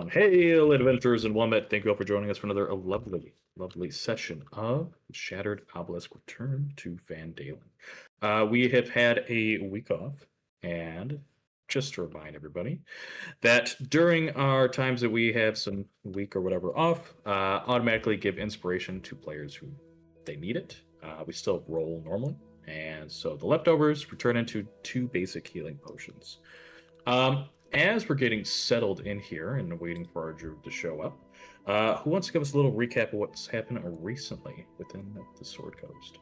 Hey, little adventurers and Wombat, thank you all for joining us for another lovely, lovely session of Shattered Obelisk Return to Van Dalen. We have had a week off, and just to remind everybody that during our times that we have some week or whatever off, automatically give inspiration to players who they need it. We still roll normally, and so the leftovers return into 2 basic healing potions. As we're getting settled in here and waiting for our druid to show up, who wants to give us a little recap of what's happened recently within the Sword Coast?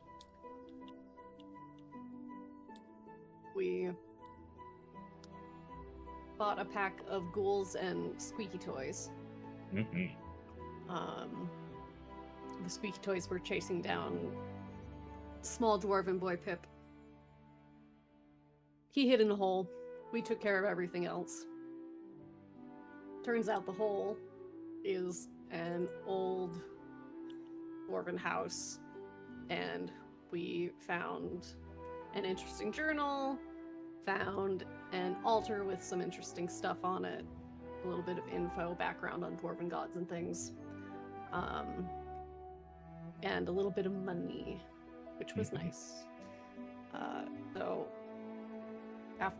We bought a pack of ghouls and squeaky toys. Mm-hmm. The squeaky toys were chasing down small dwarven boy Pip. He hid in a hole. We took care of everything else. Turns out the hole is an old dwarven house, and we found an interesting journal, found an altar with some interesting stuff on it, a little bit of info, background on dwarven gods and things, and a little bit of money, which was nice. So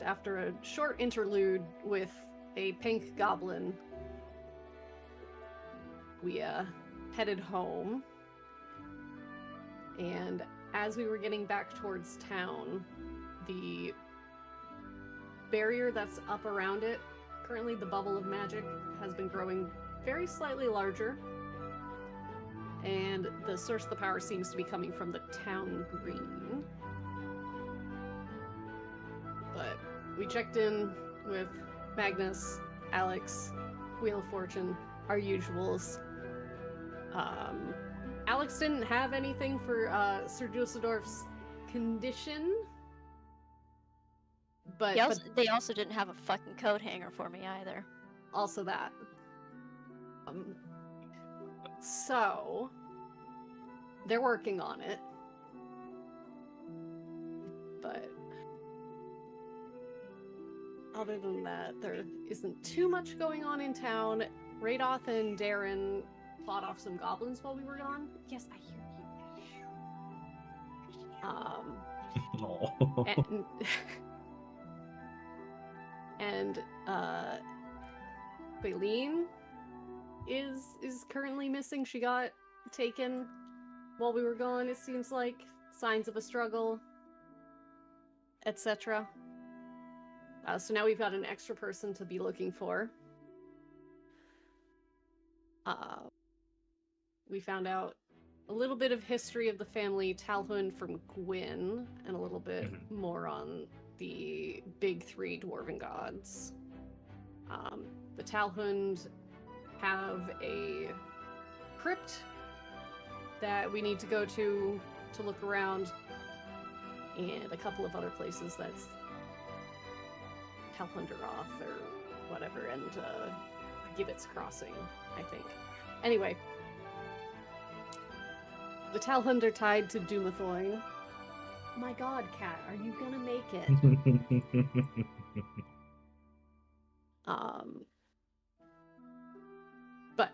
after a short interlude with a pink goblin, we headed home, and as we were getting back towards town, the barrier that's up around it, currently the bubble of magic, has been growing very slightly larger, and the source of the power seems to be coming from the town green. But we checked in with Magnus, Alex, Wheel of Fortune, our usuals. Alex didn't have anything for Sir Dusseldorf's condition, but they also didn't have a fucking coat hanger for me either. Also that. So they're working on it, but other than that, there isn't too much going on in town. Radoth and Darren fought off some goblins while we were gone. Yes, I hear you. And Baleen is currently missing. She got taken while we were gone, it seems like. Signs of a struggle, etc. So now we've got an extra person to be looking for. We found out a little bit of history of the family Talhund from Gwyn, and a little bit more on the big 3 dwarven gods. The Talhund have a crypt that we need to go to look around, and a couple of other places that's Talhunder off or whatever, and Gibbet's Crossing, I think. Anyway, the Talhund are tied to Dumathoin. My god, Cat, are you gonna make it? But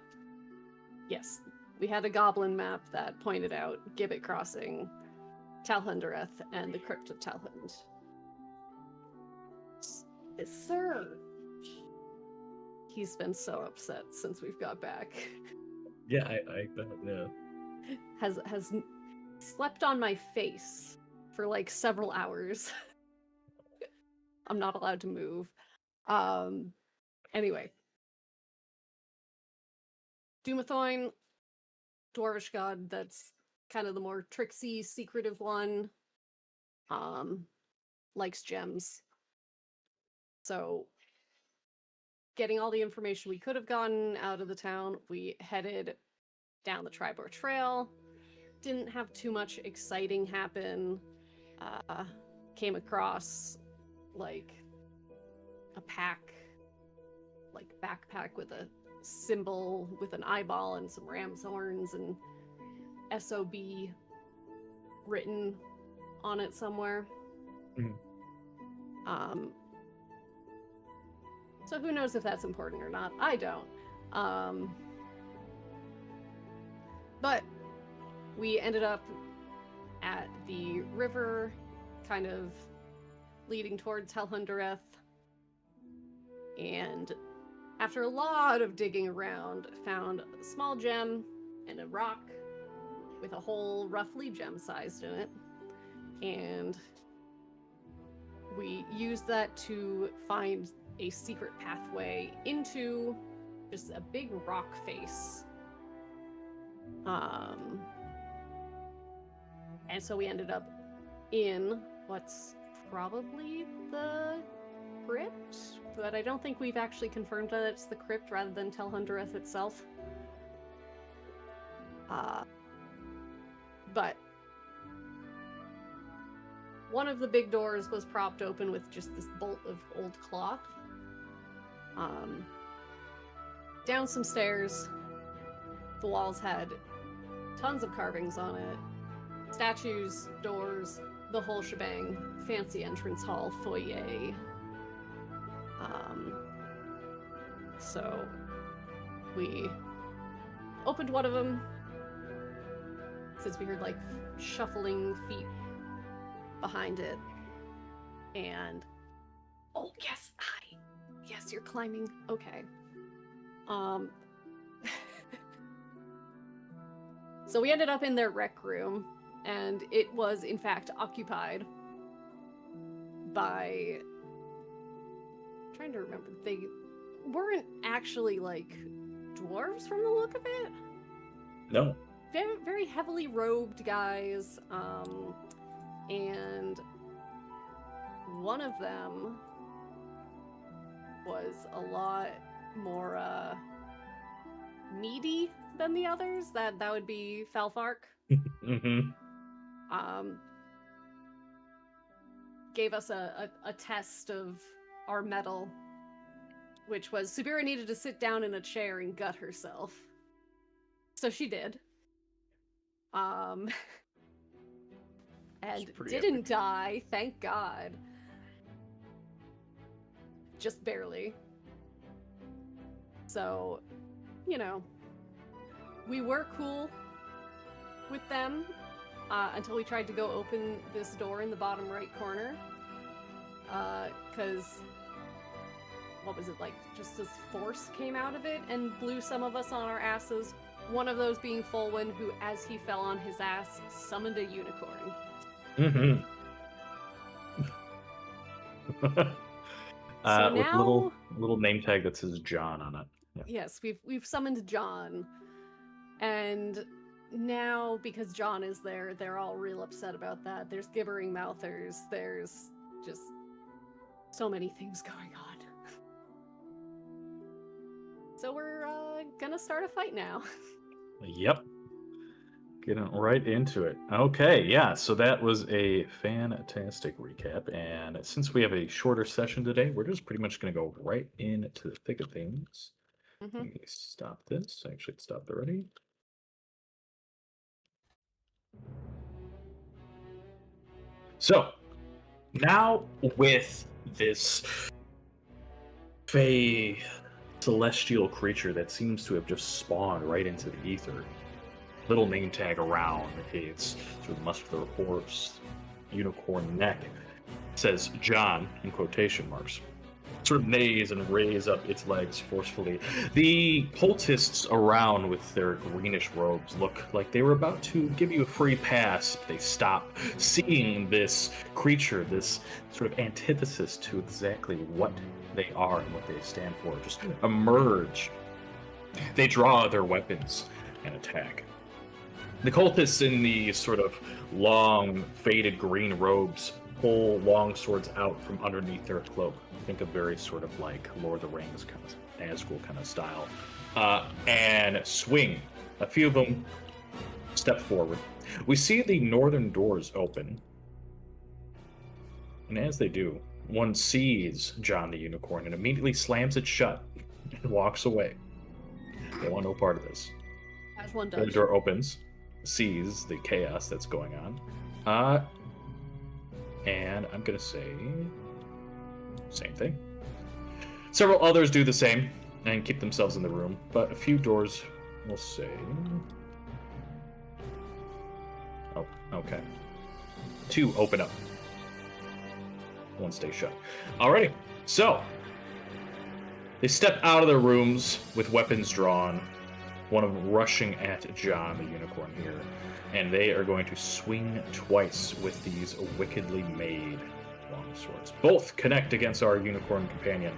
yes, we had a goblin map that pointed out Gibbet Crossing, Talhundereth, and the Crypt of Talhund. Sir! He's been so upset since we've got back. Yeah, I bet, yeah. Has slept on my face for like several hours. I'm not allowed to move. Anyway. Dumathoin, dwarvish god, that's kind of the more tricksy, secretive one. Likes gems. So, getting all the information we could have gotten out of the town, we headed down the Tribor Trail. Didn't have too much exciting happen. Came across, like, a backpack with a symbol with an eyeball and some ram's horns and SOB written on it somewhere. So who knows if that's important or not? I don't. But we ended up at the river, kind of leading towards Helhundereth. And after a lot of digging around, found a small gem and a rock with a hole roughly gem-sized in it. And we used that to find a secret pathway into just a big rock face. And so we ended up in what's probably the crypt, but I don't think we've actually confirmed that it's the crypt rather than Telhundereth itself. But one of the big doors was propped open with just this bolt of old cloth. Down some stairs. The walls had tons of carvings on it. Statues, doors, the whole shebang. Fancy entrance hall, foyer. So we opened one of them, since we heard like shuffling feet behind it. And oh yes, hi. Yes, you're climbing. Okay. So we ended up in their rec room, and it was in fact occupied by, I'm trying to remember, they weren't actually like dwarves from the look of it. No. Very, very heavily robed guys, and one of them was a lot more meaty than the others. That would be Falfark. Mm-hmm. Gave us a test of our mettle, which was Subira needed to sit down in a chair and gut herself. So she did. And didn't epic. die, thank God. Just barely. So, you know, we were cool with them until we tried to go open this door in the bottom right corner. Because, what was it, like, just this force came out of it and blew some of us on our asses. One of those being Folwyn, who, as he fell on his ass, summoned a unicorn. Mm-hmm. So with now, little name tag that says John on it. Yeah. yes, we've summoned John, and now because John is there, they're all real upset about that. There's gibbering mouthers. There's just so many things going on. So we're gonna start a fight now. Yep. Getting right into it. Okay, yeah, so that was a fantastic recap. And since we have a shorter session today, we're just pretty much going to go right into the thick of things. Mm-hmm. Let me stop this. Actually, it stopped already. So, now with this fey celestial creature that seems to have just spawned right into the ether, little name tag around its sort of muscular horse unicorn neck says John in quotation marks. Sort of neighs and raise up its legs forcefully. The cultists around with their greenish robes look like they were about to give you a free pass. They stop, seeing this creature, this sort of antithesis to exactly what they are and what they stand for, just emerge. They draw their weapons and attack. The cultists in the sort of long, faded green robes pull long swords out from underneath their cloak. Think of very sort of like Lord of the Rings kind of Nazgul kind of style, and swing. A few of them step forward. We see the northern doors open, and as they do, one sees John the Unicorn and immediately slams it shut and walks away. They want no part of this. As one The does. door opens, sees the chaos that's going on, and I'm gonna say same thing. Several others do the same. and keep themselves in the room, but a few doors will say... Oh, okay. 2 open up. 1 stay shut. Alrighty, so they step out of their rooms with weapons drawn, one of them rushing at John, the unicorn here, and they are going to swing twice with these wickedly made longswords. Both connect against our unicorn companion.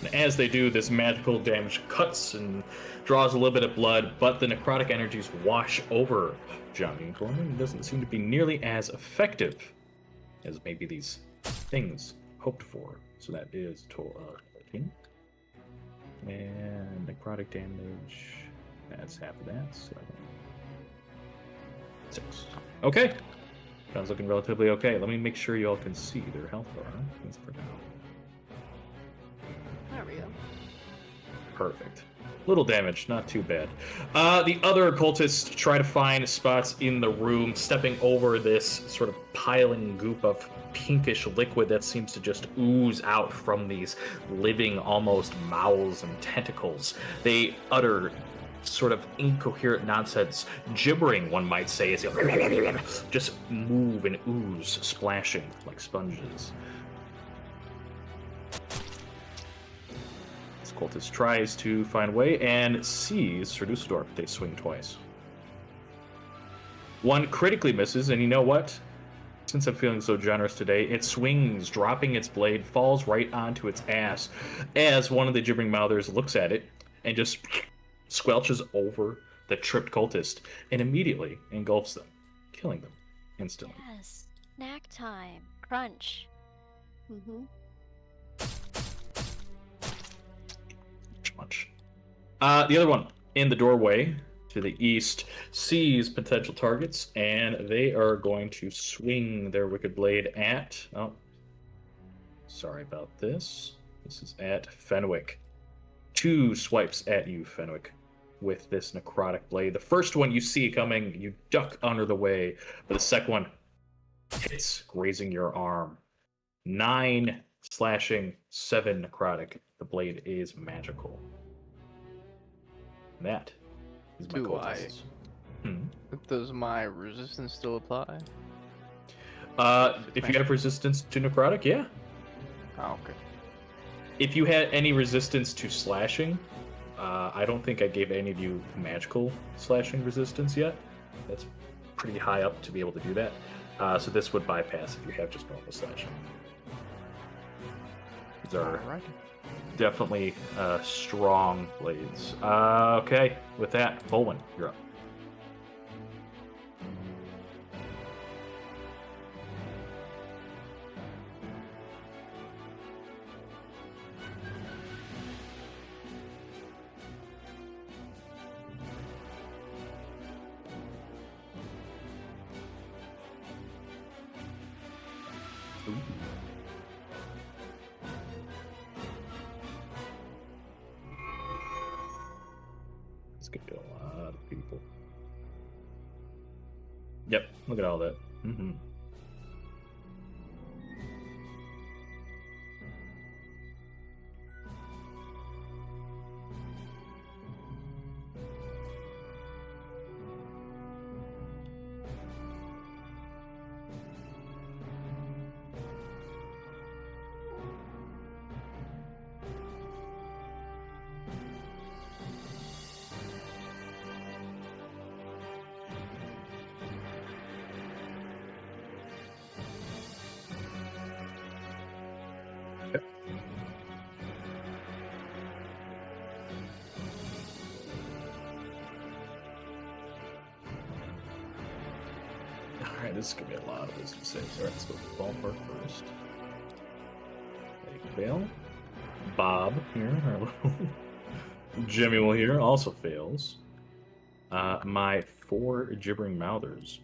And as they do, this magical damage cuts and draws a little bit of blood, but the necrotic energies wash over John the unicorn, and it doesn't seem to be nearly as effective as maybe these things hoped for. So that is a total of 13. And necrotic damage, that's half of that, 6. Okay. Sounds looking relatively okay. Let me make sure you all can see their health bar. That's for now. There we go. Perfect. Little damage, not too bad. The other occultists try to find spots in the room, stepping over this sort of piling goop of pinkish liquid that seems to just ooze out from these living, almost mouths and tentacles. They utter sort of incoherent nonsense, gibbering, one might say, as they just move and ooze, splashing like sponges. This cultist tries to find a way and sees Sir Dusseldorf. They swing twice. 1 critically misses, and you know what? Since I'm feeling so generous today, it swings, dropping its blade, falls right onto its ass as one of the gibbering mouthers looks at it and just squelches over the tripped cultist and immediately engulfs them, killing them instantly. Yes. Snack time. Crunch. Mm-hmm. Much. The other one in the doorway to the east sees potential targets, and they are going to swing their wicked blade at... Oh, sorry about this. This is at Fenwick. 2 swipes at you, Fenwick, with this necrotic blade. The first one you see coming, you duck under the way, but the second one hits, grazing your arm. 9 slashing, 7 necrotic. The blade is magical. And that is my cultists. Does my resistance still apply? If you have resistance to necrotic, yeah. Oh, okay. If you had any resistance to slashing, I don't think I gave any of you magical slashing resistance yet. That's pretty high up to be able to do that. So this would bypass if you have just normal slashing. These are definitely strong blades. Okay, with that, Bolwin, you're up. Ooh. This could be a lot of people. Yep, look at all that. Mm-hmm. Alright, this is going to be a lot of wisdom saves. Alright, let's go with Ballpark first. They fail. Bob here, our little Jimmy will here, also fails. My 4 gibbering mouthers,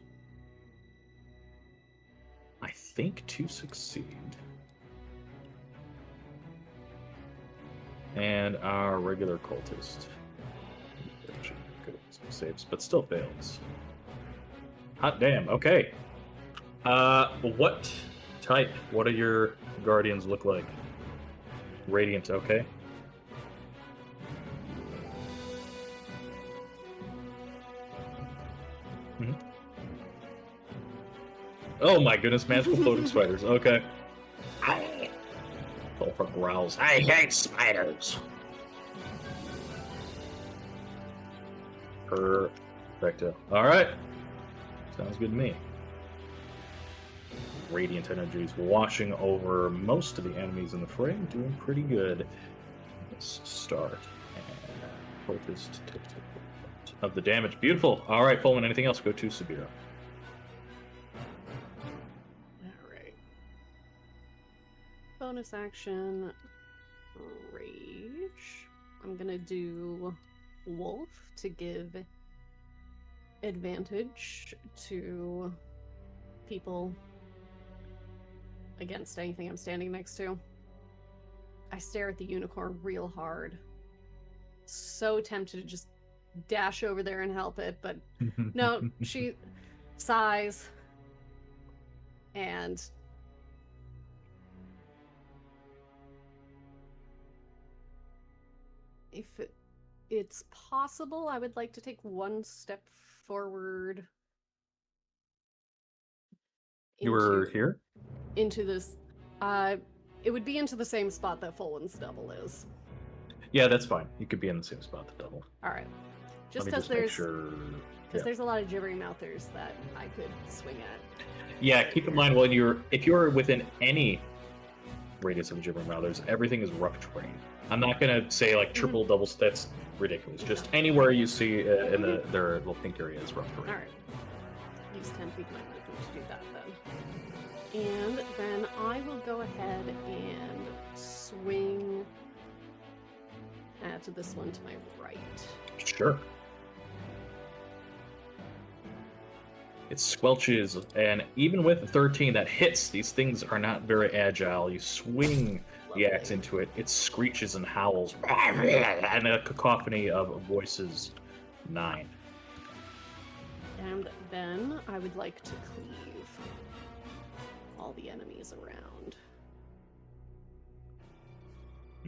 I think 2 succeed. And our regular cultist, good wisdom saves, but still fails. Hot damn, okay. What type? What do your guardians look like? Radiant, okay. Oh my goodness, magical floating spiders. Okay. Bullfrog growls. I hate spiders. Perfecto. All right. Sounds good to me. Radiant energies washing over most of the enemies in the fray, doing pretty good. Let's start. And focused of the damage. Beautiful. All right, Pullman. Anything else? Go to Sabira. All right. Bonus action, rage. I'm gonna do wolf to give advantage to people against anything I'm standing next to. I stare at the unicorn real hard. So tempted to just dash over there and help it, but no, she sighs and if it's possible, I would like to take one step forward. You were here? Into this. It would be into the same spot that Fulwin's double is. Yeah, that's fine. You could be in the same spot the double. All right. Let Just me because just make there's sure. because there's a lot of gibbering mouthers that I could swing at. Yeah, keep in mind if you're within any radius of gibbering mouthers, everything is rough terrain. I'm not gonna say like triple doubles. That's ridiculous. Just anywhere you see in their little pink area is rough terrain. All right. Use 10 feet of my movement to do that then. And then I will go ahead and swing to this one to my right. Sure. It squelches, and even with 13 that hits, these things are not very agile. You swing the axe into it, it screeches and howls, and a cacophony of voices. 9. And then I would like to cleave all the enemies around.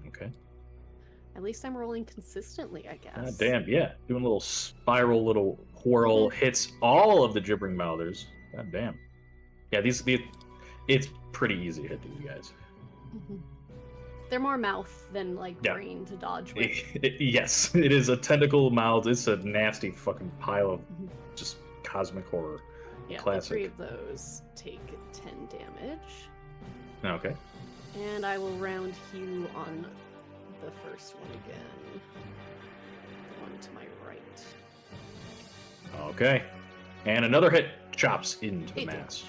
Okay. At least I'm rolling consistently, I guess. God damn, yeah. Doing a little spiral, little whirl, hits all of the gibbering mouthers. God damn. Yeah, it's pretty easy to hit these guys. They're more mouth than like brain to dodge with. Yes, it is a tentacle mouth. It's a nasty fucking pile of just cosmic horror. Yeah, Classic. the 3 of those take 10 damage. Okay. And I will round heal on the first one again. The one to my right. Okay. And another hit chops into the 8 mass.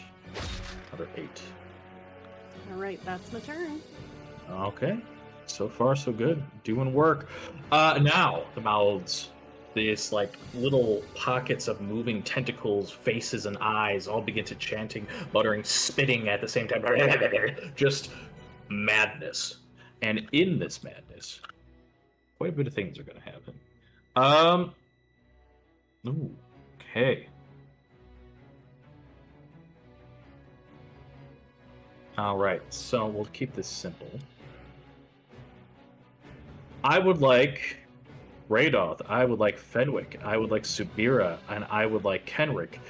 Another 8. Alright, that's my turn. Okay. So far, so good. Doing work. Now, the mouths. These, like, little pockets of moving tentacles, faces, and eyes all begin to chanting, muttering, spitting at the same time. Just madness. And in this madness, quite a bit of things are going to happen. Ooh, okay. All right, so we'll keep this simple. I would like Radoth, I would like Fenwick, I would like Subira, and I would like Kenrick.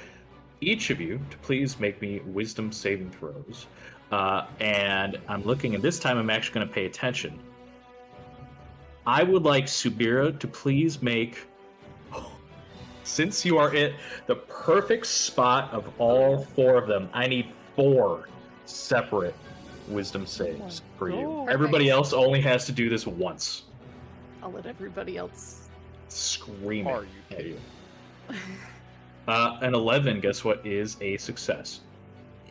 Each of you to please make me wisdom saving throws. And I'm looking, and this time I'm actually going to pay attention. I would like Subira to please make, since you are in the perfect spot of all 4 of them, I need 4 separate wisdom saves for you. God. Everybody else only has to do this once. I'll let everybody else. Screaming Are you at kidding? you. An 11, guess what, is a success.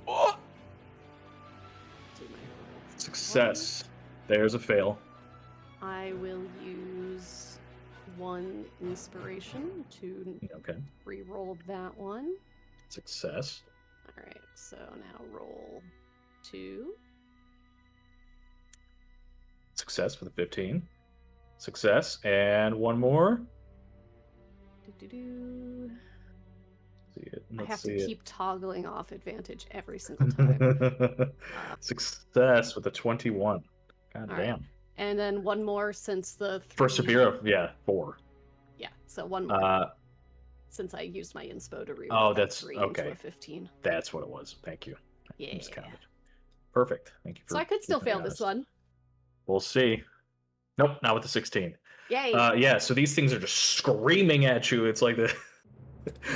Do my Success. There's a fail. I will use 1 inspiration to Okay. re-roll that one. Success. Alright, so now roll 2. Success with a 15. Success. And 1 more. Do-do-do. See it. I Let's have see to it. keep toggling off advantage every single time. Success with a 21. God All damn. right. And then 1 more since the 3. For Sabira, yeah, 4. Yeah, so 1 more. since I used my inspo to reroll Oh, that that's 3 okay. into a 15. That's what it was. Thank you. Yeah. Miscounted. Perfect. Thank you for So I could still keeping me fail this honest. one. We'll see. Nope, not with the 16. Yay. Yeah, so these things are just screaming at you. It's like the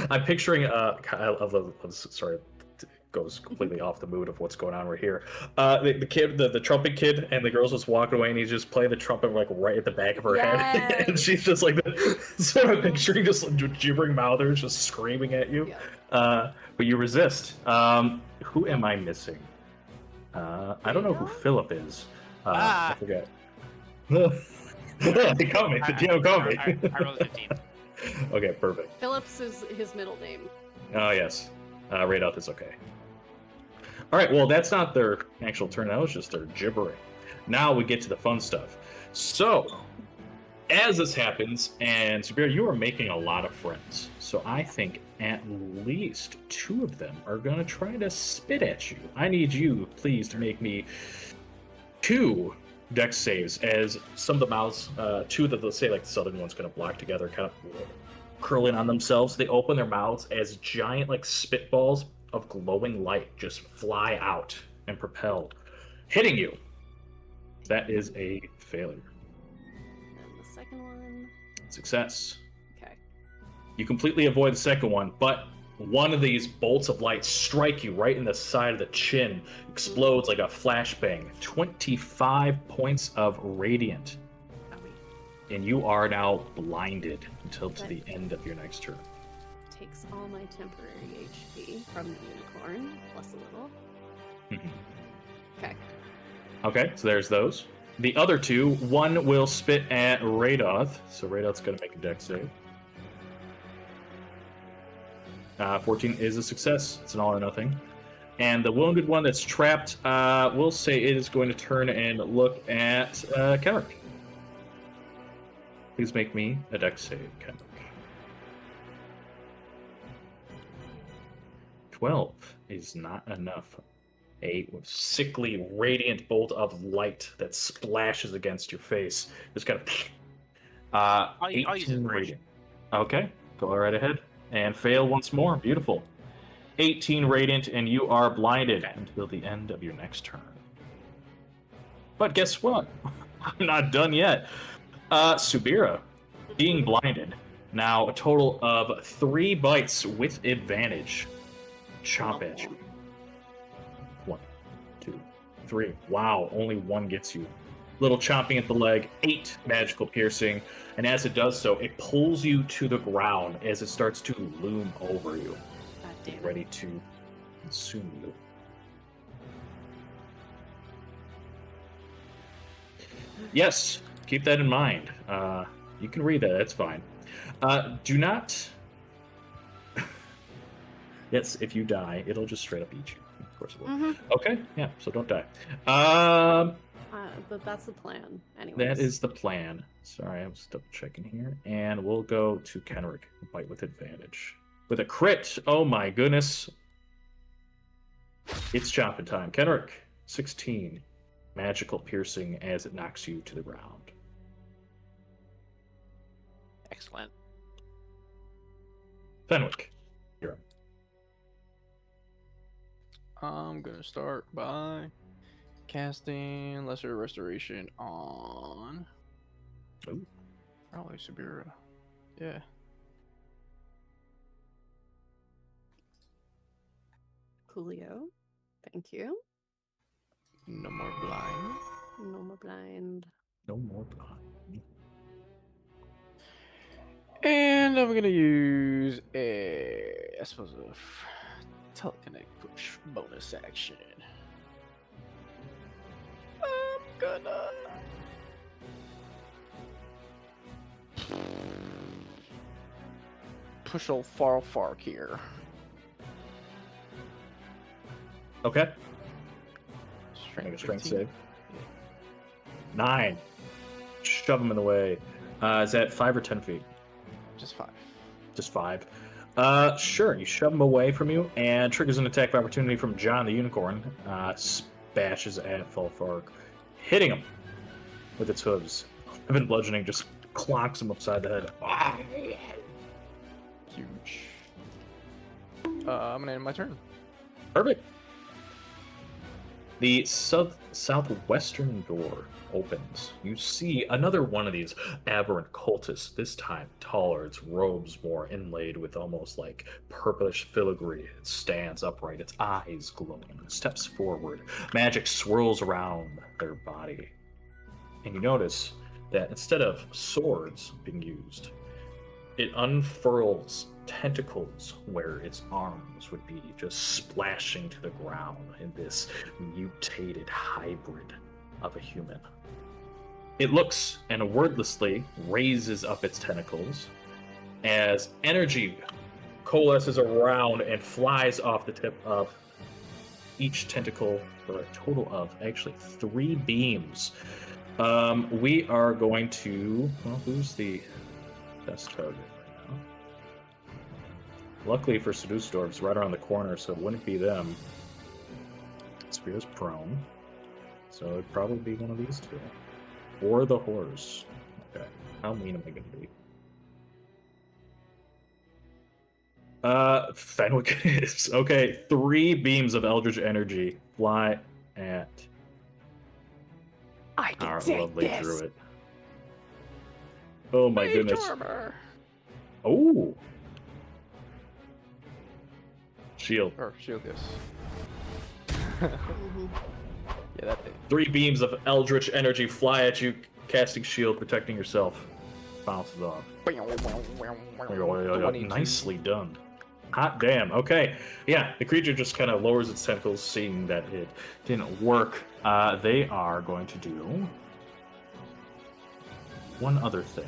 I'm picturing sorry, it goes completely off the mood of what's going on right here. The kid, the trumpet kid, and the girl's just walking away, and he's just playing the trumpet like right at the back of her head, and she's just like, so I'm picturing just like, gibbering mouthers just screaming at you. Yeah. But you resist. Who am I missing? I don't know who Philip is. I forget. They caught me. The DM caught me. I rolled a 15. Okay, perfect. Phillips is his middle name. Oh, yes. Radoth is okay. All right, well, that's not their actual turn. That was just their gibbering. Now we get to the fun stuff. So, as this happens, and Sabir, you are making a lot of friends. So I think at least 2 of them are going to try to spit at you. I need you, please, to make me 2 dex saves, as some of the mouths, 2 that, let's say, like the southern one's going to block together, kind of curling on themselves. They open their mouths as giant, like, spitballs of glowing light just fly out and propel, hitting you. That is a failure. And the second one. Success. Okay. You completely avoid the second one, but one of these bolts of light strike you right in the side of the chin, explodes like a flashbang. 25 points of radiant. And you are now blinded until to the end of your next turn. Takes all my temporary HP from the unicorn, plus a little. Okay. Okay, so there's those. The other 2, one will spit at Radoth, so Radoth's going to make a dex save. 14 is a success. It's an all or nothing. And the wounded one that's trapped, we'll say it is going to turn and look at Kendrick. Please make me a dex save, Kendrick. 12 is not enough. A sickly, radiant bolt of light that splashes against your face. Just kind of... I'll use 18 inspiration. radiant. Okay, go right ahead. And fail once more. Beautiful. 18 radiant, and you are blinded until the end of your next turn. But guess what? I'm not done yet. Subira, being blinded. Now a total of 3 bites with advantage. Chomp at you. 1, 2, 3. Wow, only 1 gets you. Little chomping at the leg, 8 magical piercing, and as it does so, it pulls you to the ground as it starts to loom over you, ready to consume you. Yes, keep that in mind. You can read that, that's fine. Do not... Yes, if you die, it'll just straight up eat you. Of course it will. Okay, yeah, so don't die. But that's the plan, anyways. That is the plan. Sorry, I was double checking here. And we'll go to Kenrick, bite with advantage. With a crit! Oh my goodness. It's chopping time. Kenrick, 16. Magical piercing as it knocks you to the ground. Excellent. Fenwick, you're up. I'm gonna start by casting Lesser Restoration on... Ooh. Probably Subira. Yeah. Coolio. Thank you. No more blind. No more blind. No more blind. And I'm gonna use I suppose, a telekinetic push bonus action. I'm gonna push old Farfark here. Okay. Strength Make a strength 15. save. 9. Shove him in the way. Is that 5 or 10 feet? Just 5. Just 5. Sure. You shove him away from you, and triggers an attack of opportunity from John the Unicorn. Bashes at Falfark, hitting him with its hooves. 11 bludgeoning just clonks him upside the head. Huge. I'm gonna end my turn. Perfect. The southwestern door opens. You see another one of these aberrant cultists, this time taller, its robes more inlaid with almost like purplish filigree. It stands upright, its eyes glowing, steps forward. Magic swirls around their body. And you notice that instead of swords being used, it unfurls tentacles where its arms would be, just splashing to the ground in this mutated hybrid of a human. It looks and wordlessly raises up its tentacles as energy coalesces around and flies off the tip of each tentacle for a total of actually 3 beams. We are going to... Well, who's the best target right now? Luckily for Seducedorf, it's right around the corner, so it wouldn't be them. Spear's prone. So it'd probably be one of these two. Or the horse. Okay. How mean am I going to be? Fenwick is. Okay, 3 beams of Eldritch Energy fly at our lovely druid. Oh my goodness. Oh! Shield. Or shield, yes. Mhm. Yeah, that thing. 3 beams of Eldritch Energy fly at you, casting shield, protecting yourself. Bounces off. Nicely done. Hot damn. Okay. Yeah, the creature just kind of lowers its tentacles, seeing that it didn't work. They are going to do one other thing.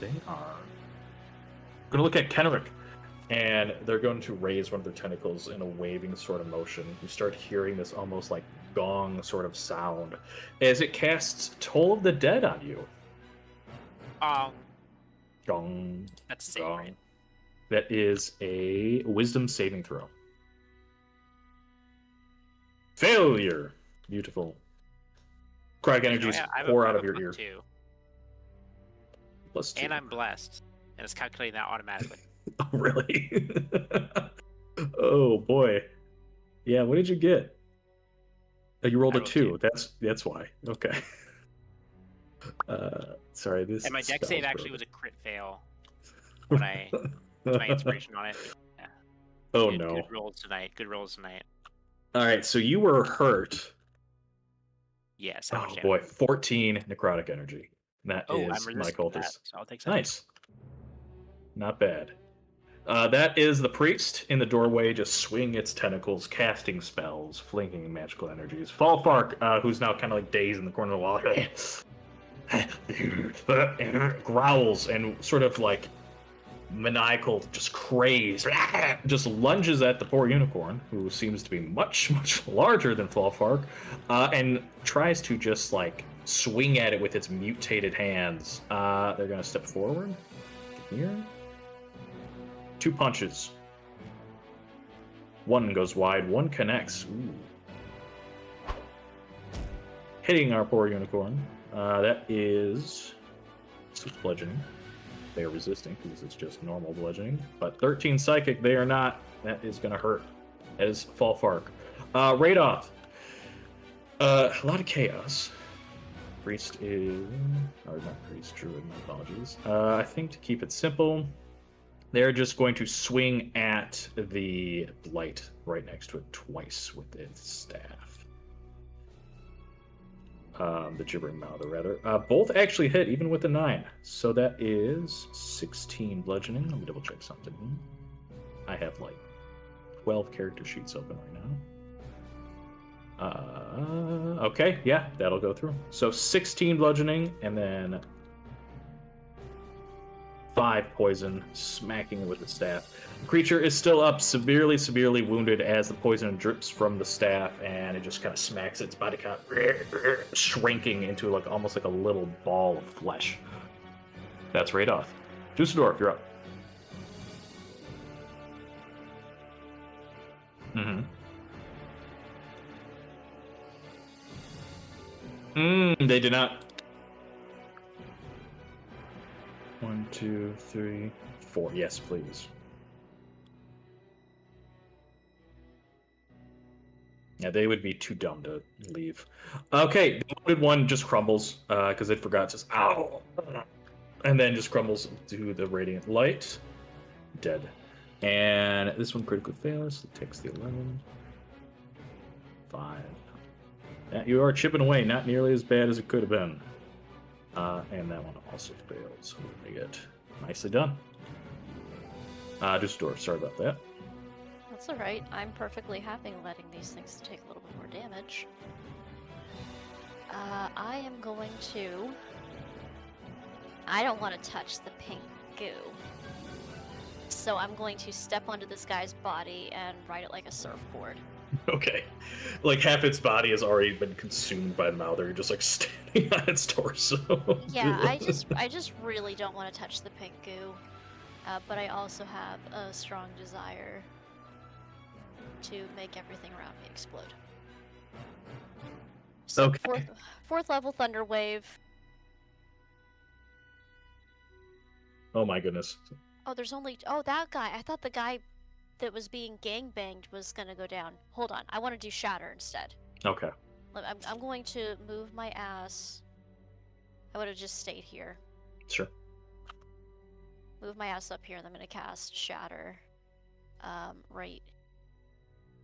They are going to look at Kenrick, and they're going to raise one of their tentacles in a waving sort of motion. You start hearing this almost like gong sort of sound as it casts Toll of the Dead on you. Gong. That's the same, Gong. right? That is a wisdom saving throw. Failure. Beautiful. Cryonic energies pour out of your ear. Too. +2. And I'm blessed, and it's calculating that automatically. Oh, really? Oh boy. Yeah. What did you get? Oh, you rolled I a rolled 2. 2. That's why. Okay. Sorry. This. And my deck spell's save actually broken. was a crit fail when I did my inspiration on it. Yeah. Oh Good, no. Good rolls tonight. Good rolls tonight. All right. So you were hurt. Yes. How Oh much boy. damage? 14 necrotic energy. That Oh, is I'm my resistant to that, cultist. so I'll take 7. Nice. Not bad. That is the priest in the doorway, just swinging its tentacles, casting spells, flinging magical energies. Falfark, who's now kind of like dazed in the corner of the wall, growls and sort of like maniacal, just craze, just lunges at the poor unicorn, who seems to be much, much larger than Falfark, and tries to just like swing at it with its mutated hands. They're gonna step forward here. 2 punches. 1 goes wide, 1 connects. Ooh. Hitting our poor unicorn. That is 6 bludgeoning. They are resisting because it's just normal bludgeoning. But 13 psychic, they are not. That is going to hurt. That is Falfark. Radoth. A lot of chaos. Priest is... Or not priest, druid, my apologies. I think to keep it simple... They're just going to swing at the blight right next to it twice with its staff. The gibbering mouther, rather. Both actually hit, even with a 9. So that is 16 bludgeoning. Let me double check something. I have like 12 character sheets open right now. Okay, yeah, that'll go through. So 16 bludgeoning, and then 5 poison, smacking it with the staff. The creature is still up, severely, severely wounded as the poison drips from the staff, and it just kind of smacks its body, kind of shrinking into like almost like a little ball of flesh. That's Radoth. Dusseldorf, you're up. Mm-hmm. They did not. 1, 2, 3, 4. Yes, please. Yeah, they would be too dumb to leave. Okay, the wounded one just crumbles because it forgot to ow, and then just crumbles to the radiant light, dead. And this one critically fails. It takes the 11. 5. Yeah, you are chipping away, not nearly as bad as it could have been. And that one also fails. Very good. Nicely done. Dusseldorf, sorry about that. That's alright. I'm perfectly happy letting these things take a little bit more damage. I am going to... I don't want to touch the pink goo. So I'm going to step onto this guy's body and ride it like a surfboard. Okay. Like half its body has already been consumed by the Mouther. You're just like standing on its torso. Yeah, I just really don't want to touch the pink goo. But I also have a strong desire to make everything around me explode. So Okay. fourth level Thunder Wave. Oh my goodness. Oh, there's only... Oh, that guy. I thought the guy that was being gangbanged was gonna go down. Hold on. I want to do Shatter instead. Okay. I'm going to move my ass. I would have just stayed here. Sure. Move my ass up here, and I'm gonna cast Shatter. Right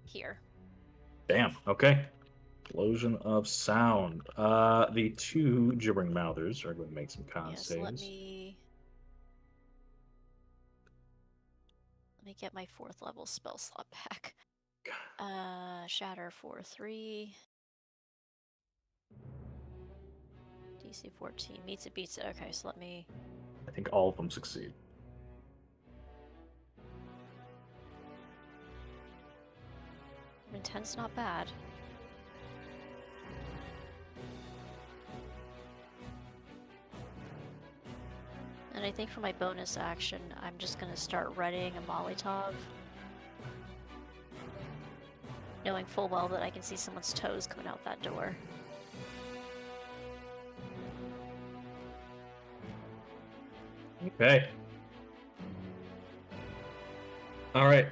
here. Damn. Okay. Explosion of sound. The two gibbering mouthers are going to make some con Yes, saves. let me get my 4th level spell slot back. Shatter 4/3. DC 14 meets it, beats it. Okay, so let me. I think all of them succeed. I mean, 10's not bad. And I think for my bonus action, I'm just gonna start readying a Molotov. Knowing full well that I can see someone's toes coming out that door. Okay. All right.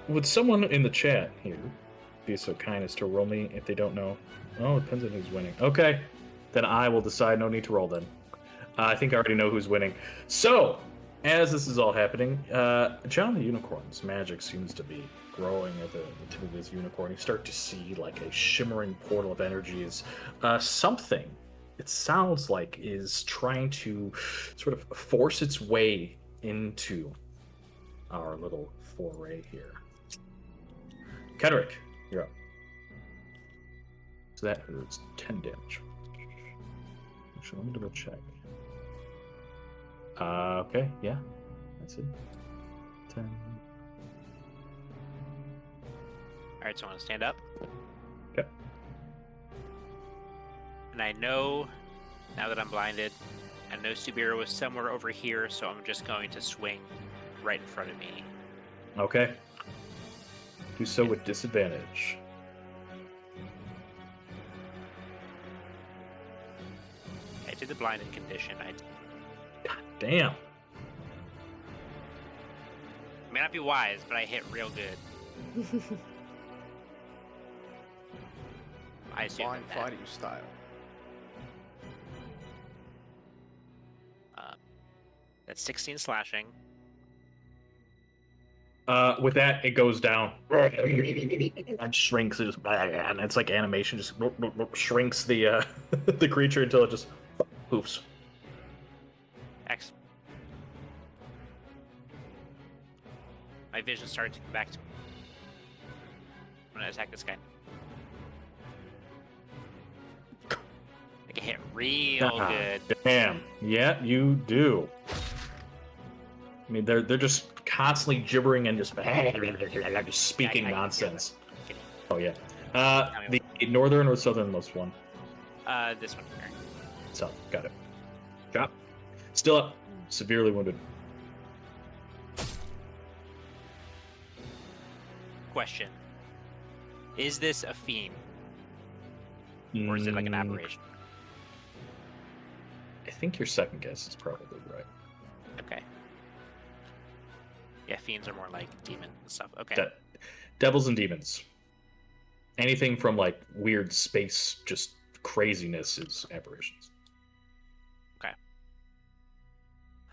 Would someone in the chat here be so kind as to roll me if they don't know? Oh, it depends on who's winning. Okay. Then I will decide. No need to roll then. I think I already know who's winning. So, as this is all happening, John the Unicorn's magic seems to be growing at the tip of his unicorn. You start to see like a shimmering portal of energies. Something, it sounds like, is trying to sort of force its way into our little foray here. Kedrick, you're up. So that hurts 10 damage. Actually, let me double check. Okay, yeah, that's it. 10. Alright, so I want to stand up. Okay. And I know, now that I'm blinded, I know Subiru was somewhere over here, so I'm just going to swing right in front of me. Okay. Do so with disadvantage. I did the blinded condition. God damn. May not be wise, but I hit real good. I assume Flying that. fighting style. That's 16 slashing. With that, it goes down. And shrinks. It just, and it's like animation. Just shrinks the the creature until it just poofs. X. My vision started to come back to me. I'm gonna attack this guy. I can hit real good. Damn. Yeah, you do. I mean, they're just constantly gibbering and just speaking I nonsense. Kidding. Oh yeah. The northern or southernmost one? This one here. South. Got it. Drop. Still up. Severely wounded. Question: is this a fiend, or is it like an aberration? think your second guess is probably right. Okay. Yeah, fiends are more like demons and stuff. Okay. Devils and demons. Anything from like weird space, just craziness is apparitions.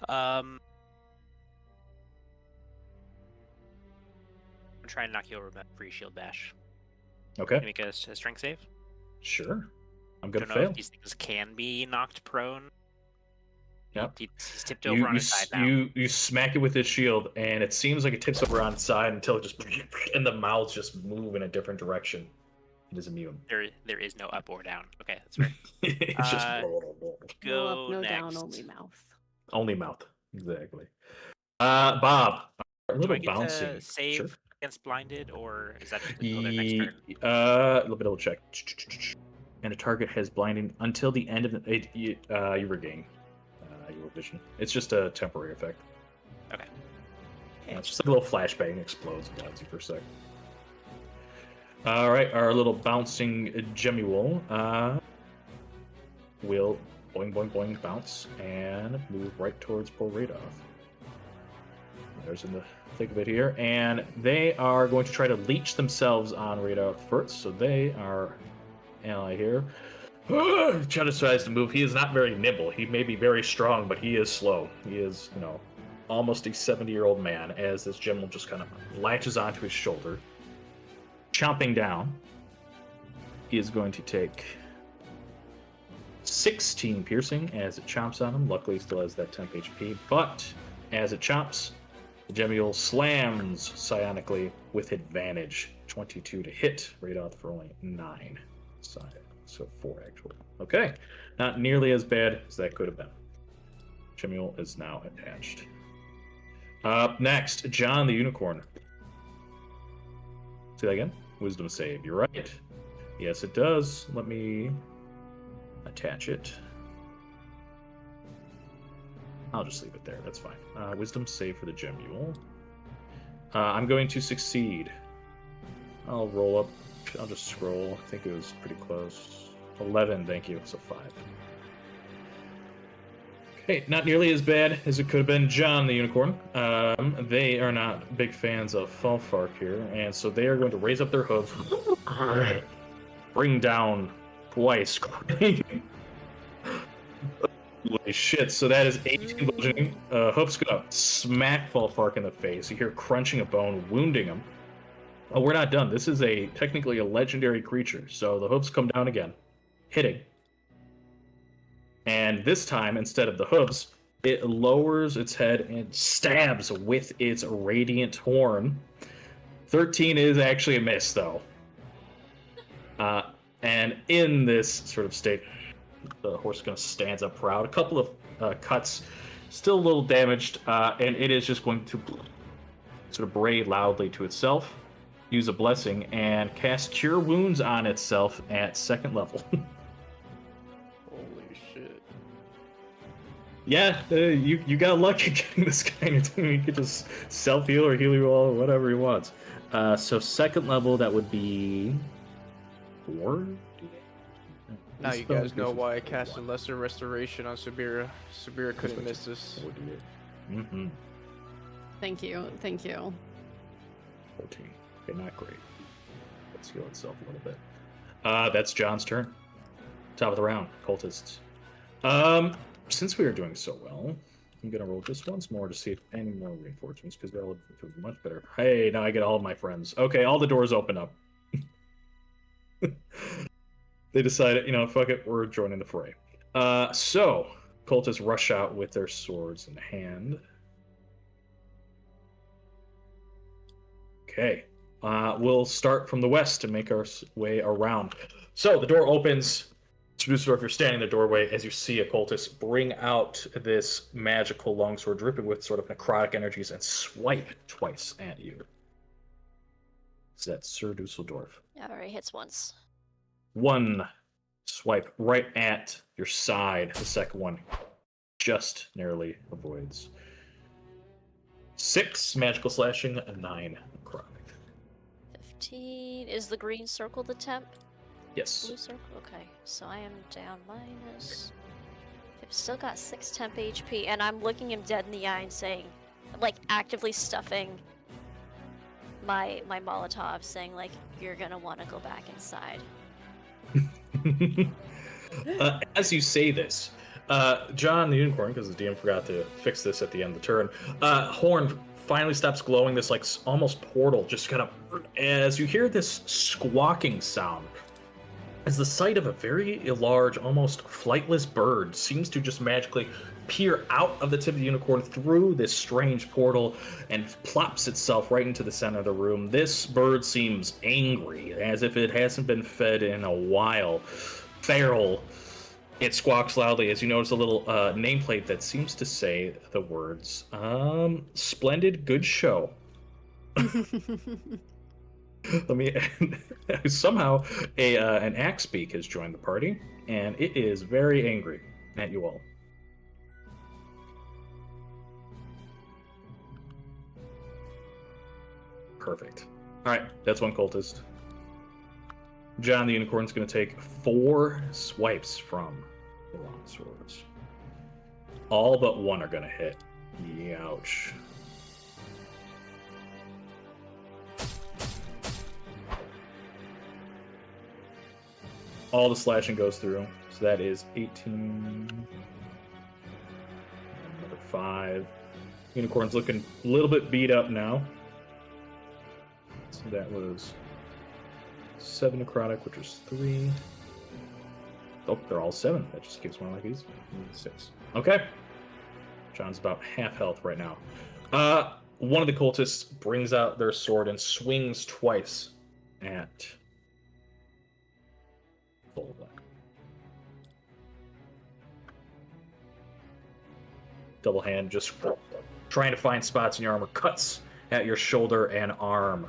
I'm trying to knock you over with a free shield bash. Can you Okay, make a strength save? sure. I'm I gonna don't know fail. if these things can be knocked prone. Yep. He's tipped over on his side now. You smack it with his shield, and it seems like it tips over on its side until it just and the mouths just move in a different direction. It is immune. There is no up or down. Okay, that's fair. It's just No Go up, no next. down, only mouth. only mouth. Exactly. Bob, a Do little I get bouncing. to save Sure. against blinded, or is that just until their next turn? Let me double check. And a target has blinding until the end of the. You regain your vision. It's just a temporary effect. Okay. Yeah, it's just like a little flashbang and explodes and blinds you for a sec. All right, our little bouncing Gemmuel will boing boing boing bounce and move right towards poor Radolf. There's in the thick of it here, and they are going to try to leech themselves on Radolf first. So they are ally here. Cheddar tries to move. He is not very nimble. He may be very strong, but he is slow. He is, almost a 70-year-old man. As this Gemmuel just kind of latches onto his shoulder, chomping down. He is going to take 16 piercing as it chomps on him. Luckily, he still has that 10 HP. But as it chomps, the Gemmuel slams psionically with advantage. 22 to hit. Radolf for only 9. So 4 actually. Okay, not nearly as bad as that could have been. Gemmuel is now attached. Up next, John the Unicorn. Say that again. Wisdom save. You're right. Yes, it does. Let me attach it. I'll just leave it there. That's fine. Wisdom save for the Gemmuel. I'm going to succeed. I'll roll up. I'll just scroll. I think it was pretty close. 11, thank you. So 5. Okay, not nearly as bad as it could have been. John the Unicorn. They are not big fans of Falfark here, and so they are going to raise up their hooves, bring down twice. Holy shit, so that is 18 bludgeoning. Hoof's gonna smack Falfark in the face. You hear crunching a bone, wounding him. Oh, we're not done. This is technically a legendary creature, so the hooves come down again, hitting. And this time, instead of the hooves, it lowers its head and stabs with its radiant horn. 13 is actually a miss, though. And in this sort of state, the horse kind of stands up proud. A couple of cuts, still a little damaged, and it is just going to sort of bray loudly to itself, use a blessing, and cast Cure Wounds on itself at 2nd level. Holy shit. Yeah, you got lucky getting this guy in your team. He could just self-heal or heal you all or whatever he wants. So 2nd level, that would be 4? Now you guys know why I cast a Lesser Restoration on Sabira. Sabira couldn't miss this. Mm-hmm. Thank you. 14. Okay, not great. Let's heal itself a little bit. That's John's turn. Top of the round, cultists. Since we are doing so well, I'm gonna roll just once more to see if any more reinforcements, because they'll do much better. Hey, now I get all of my friends. Okay, all the doors open up. They decided, fuck it, we're joining the fray. So, cultists rush out with their swords in hand. Okay. We'll start from the west to make our way around. So, the door opens. Dusseldorf, you're standing in the doorway as you see a cultist bring out this magical longsword dripping with sort of necrotic energies and swipe twice at you. Is that Sir Dusseldorf? Yeah, already hits once. One swipe right at your side. The second one just narrowly avoids. 6 magical slashing, 9 necrotic. 15. Is the green circle the temp? Yes. Blue circle? Okay, so I am down minus I've still got 6 temp HP, and I'm looking him dead in the eye and saying, like, actively stuffing my Molotov, saying, like, you're gonna want to go back inside. As you say this, John the Unicorn, because the DM forgot to fix this at the end of the turn, Horn finally stops glowing. This like almost portal just kind of, as you hear this squawking sound, as the sight of a very large, almost flightless bird seems to just magically peer out of the tip of the unicorn through this strange portal and plops itself right into the center of the room. This bird seems angry, as if it hasn't been fed in a while. Feral. It squawks loudly as you notice a little nameplate that seems to say the words, "Splendid, good show." Let me. Somehow, an axe beak has joined the party, and it is very angry at you all. Perfect. All right, that's one cultist. John the Unicorn's going to take 4 swipes from the long swords. All but one are going to hit. Ouch. All the slashing goes through. So that is 18. Another 5. Unicorn's looking a little bit beat up now. So that was 7 necrotic, which was 3. Oh, they're all 7. That just gives one like these. 6. Okay. John's about half health right now. One of the cultists brings out their sword and swings twice at Full Black. Double hand, just trying to find spots in your armor. Cuts at your shoulder and arm.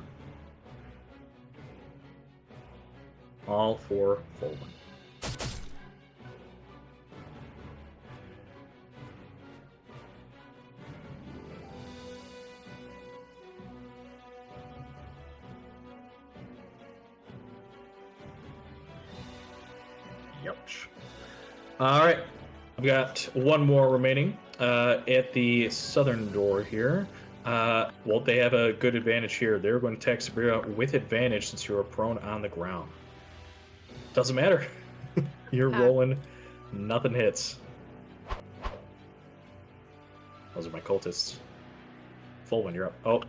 All for Fulman. Youch. All right, I've got one more remaining at the southern door here. Well, they have a good advantage here. They're going to attack Sabrina with advantage since you are prone on the ground. Doesn't matter. You're rolling. Nothing hits. Those are my cultists. Full one, you're up. Oh,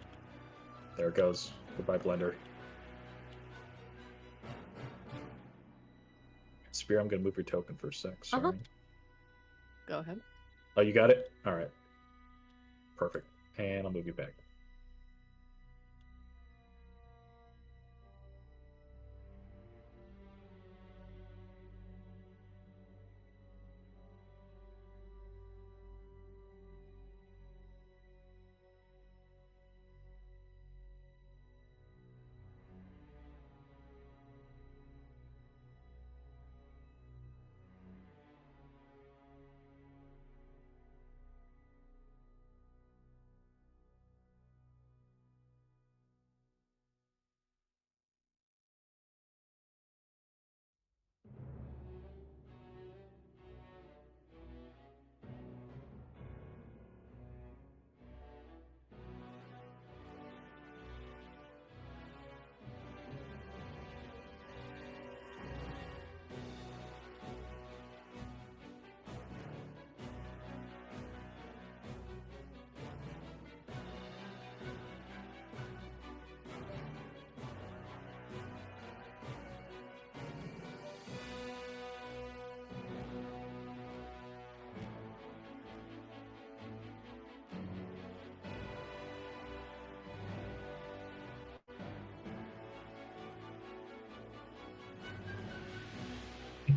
there it goes. Goodbye, Blender. Spear, I'm going to move your token for a sec. Sorry. Go ahead. Oh, you got it? All right. Perfect. And I'll move you back.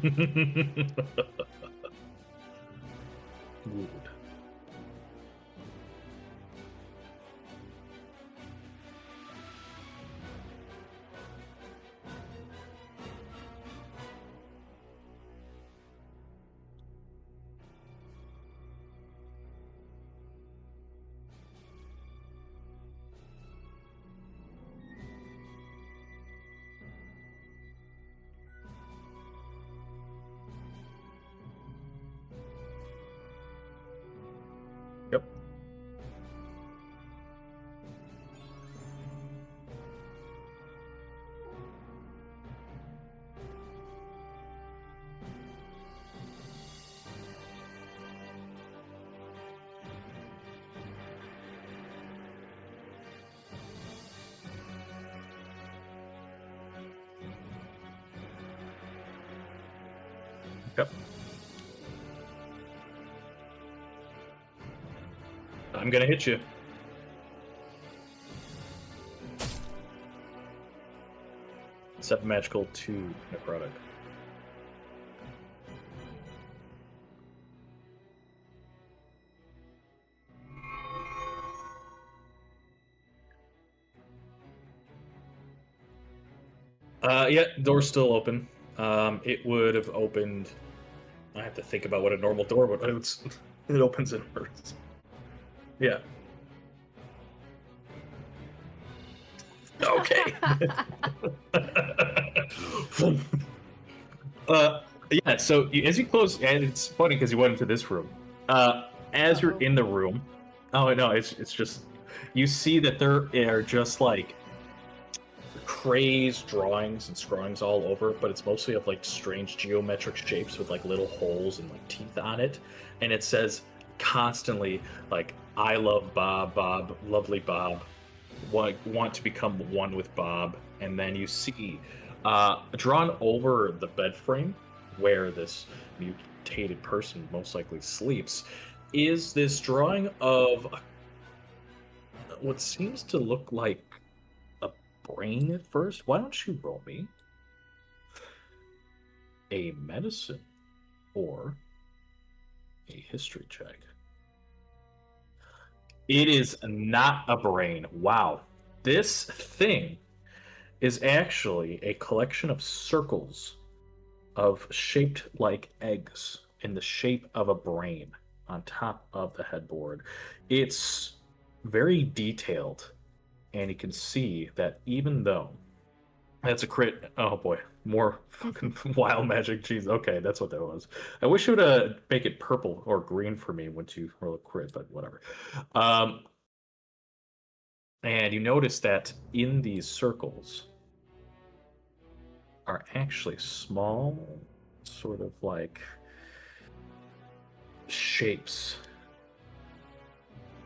Good. Yep. I'm gonna hit you. Seven magical, 2 necrotic. Yeah, door's still open. It would have opened. I have to think about what a normal door would. It opens and hurts. Yeah. Okay. Yeah. So as you close, and it's funny because you went into this room. As you're Uh-oh. in the room, oh no, it's just you see that there are just like crazed drawings and scrawlings all over, but it's mostly of like strange geometric shapes with like little holes and like teeth on it, and it says constantly like "I love Bob, Bob, lovely Bob, want to become one with Bob," and then you see drawn over the bed frame where this mutated person most likely sleeps is this drawing of what seems to look like a brain at first. Why don't you roll me a medicine or a history check? It is not a brain. Wow. This thing is actually a collection of circles of shaped like eggs in the shape of a brain on top of the headboard. It's very detailed, and you can see that even though that's a crit. Oh boy, more fucking wild magic. Jeez, okay, that's what that was. I wish it would make it purple or green for me once you roll a crit, but whatever. Um, and you notice that in these circles are actually small, sort of like shapes,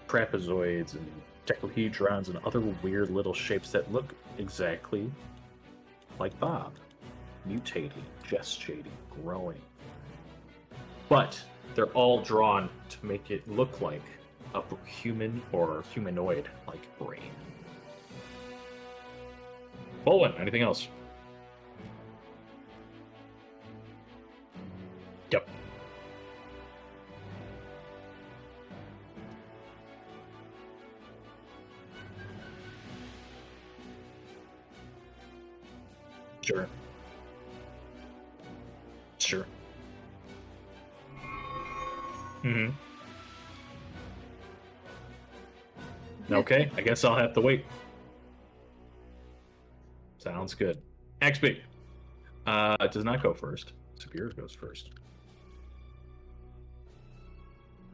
trapezoids and dodecahedrons and other weird little shapes that look exactly like Bob, mutating, gestating, growing. But they're all drawn to make it look like a human or humanoid like brain. Bolin, anything else? Yep. Sure. Sure. Mm-hmm. Okay, I guess I'll have to wait. Sounds good. XP. It does not go first. Superior goes first.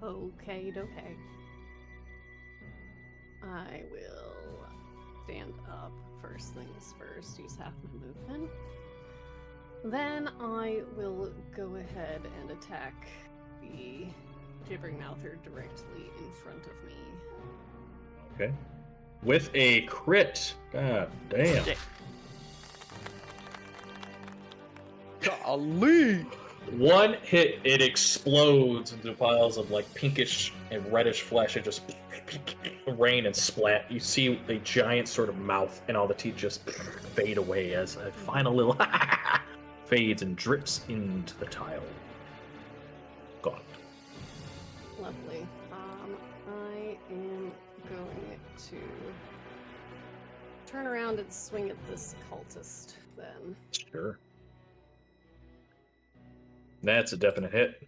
Okay. I will stand up. First things first, use half my movement. Then I will go ahead and attack the Gibbering Mouther directly in front of me. Okay. With a crit. God damn. Golly! One hit, it explodes into piles of like pinkish and reddish flesh. It just rain and splat. You see a giant sort of mouth, and all the teeth just fade away as a final little fades and drips into the tile. Gone. Lovely. I am going to turn around and swing at this cultist then. Sure. That's a definite hit.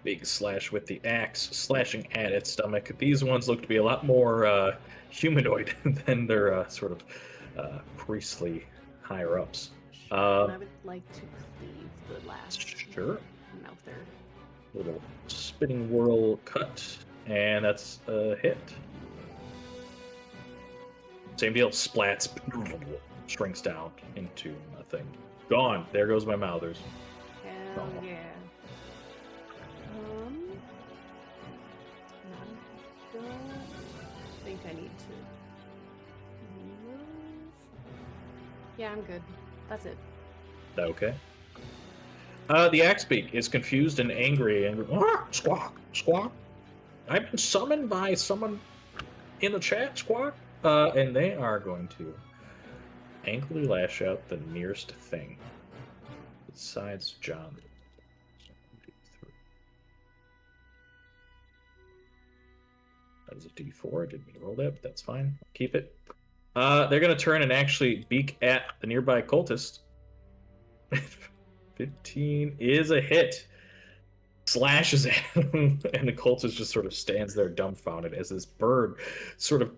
Big slash with the axe, slashing at its stomach. These ones look to be a lot more humanoid than their sort of priestly higher ups. And I would like to cleave the last Sure. mouther. Little spinning whirl cut, and that's a hit. Same deal, splats, shrinks down into nothing. Gone. There goes my mouthers. Hell Oh. yeah. I don't think I need to move. Yeah, I'm good. That's it. Okay. The Axebeak is confused and angry and squawk, squawk. I've been summoned by someone in the chat, squawk. And they are going to angrily lash out the nearest thing besides John. That was a D4. I didn't mean to roll that, but that's fine. I'll keep it. They're going to turn and actually beak at the nearby cultist. 15 is a hit. Slashes at him, and the cultist just sort of stands there dumbfounded as this bird sort of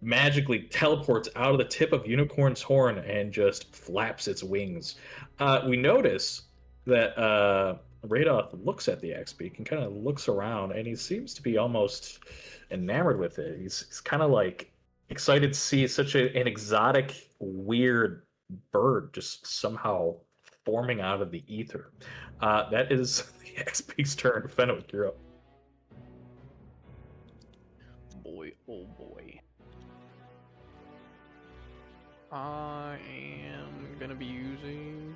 magically teleports out of the tip of Unicorn's horn and just flaps its wings. We notice that Radoth looks at the Axebeak and kind of looks around, and he seems to be almost enamored with it. He's kind of like excited to see such an exotic, weird bird just somehow forming out of the ether. That is the Axebeak's turn. Fenwick, you're up. Boy, oh boy. I am gonna be using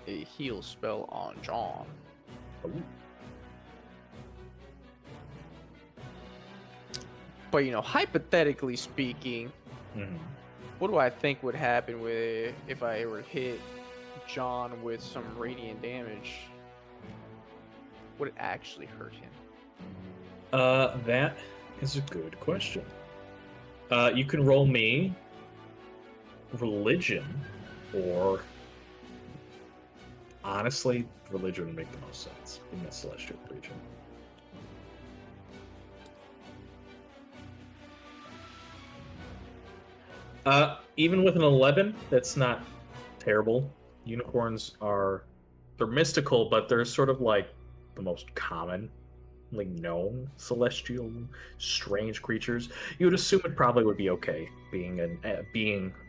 a heal spell on John. Ooh. But you know, hypothetically speaking, Mhm. what do I think would happen with if I were to hit John with some radiant damage? Would it actually hurt him? That is a good question. You can roll me religion, or honestly, religion would make the most sense in the celestial region. Even with an 11, that's not terrible. Unicorns they're mystical, but they're sort of like the most commonly known celestial strange creatures. You would assume it probably would be okay being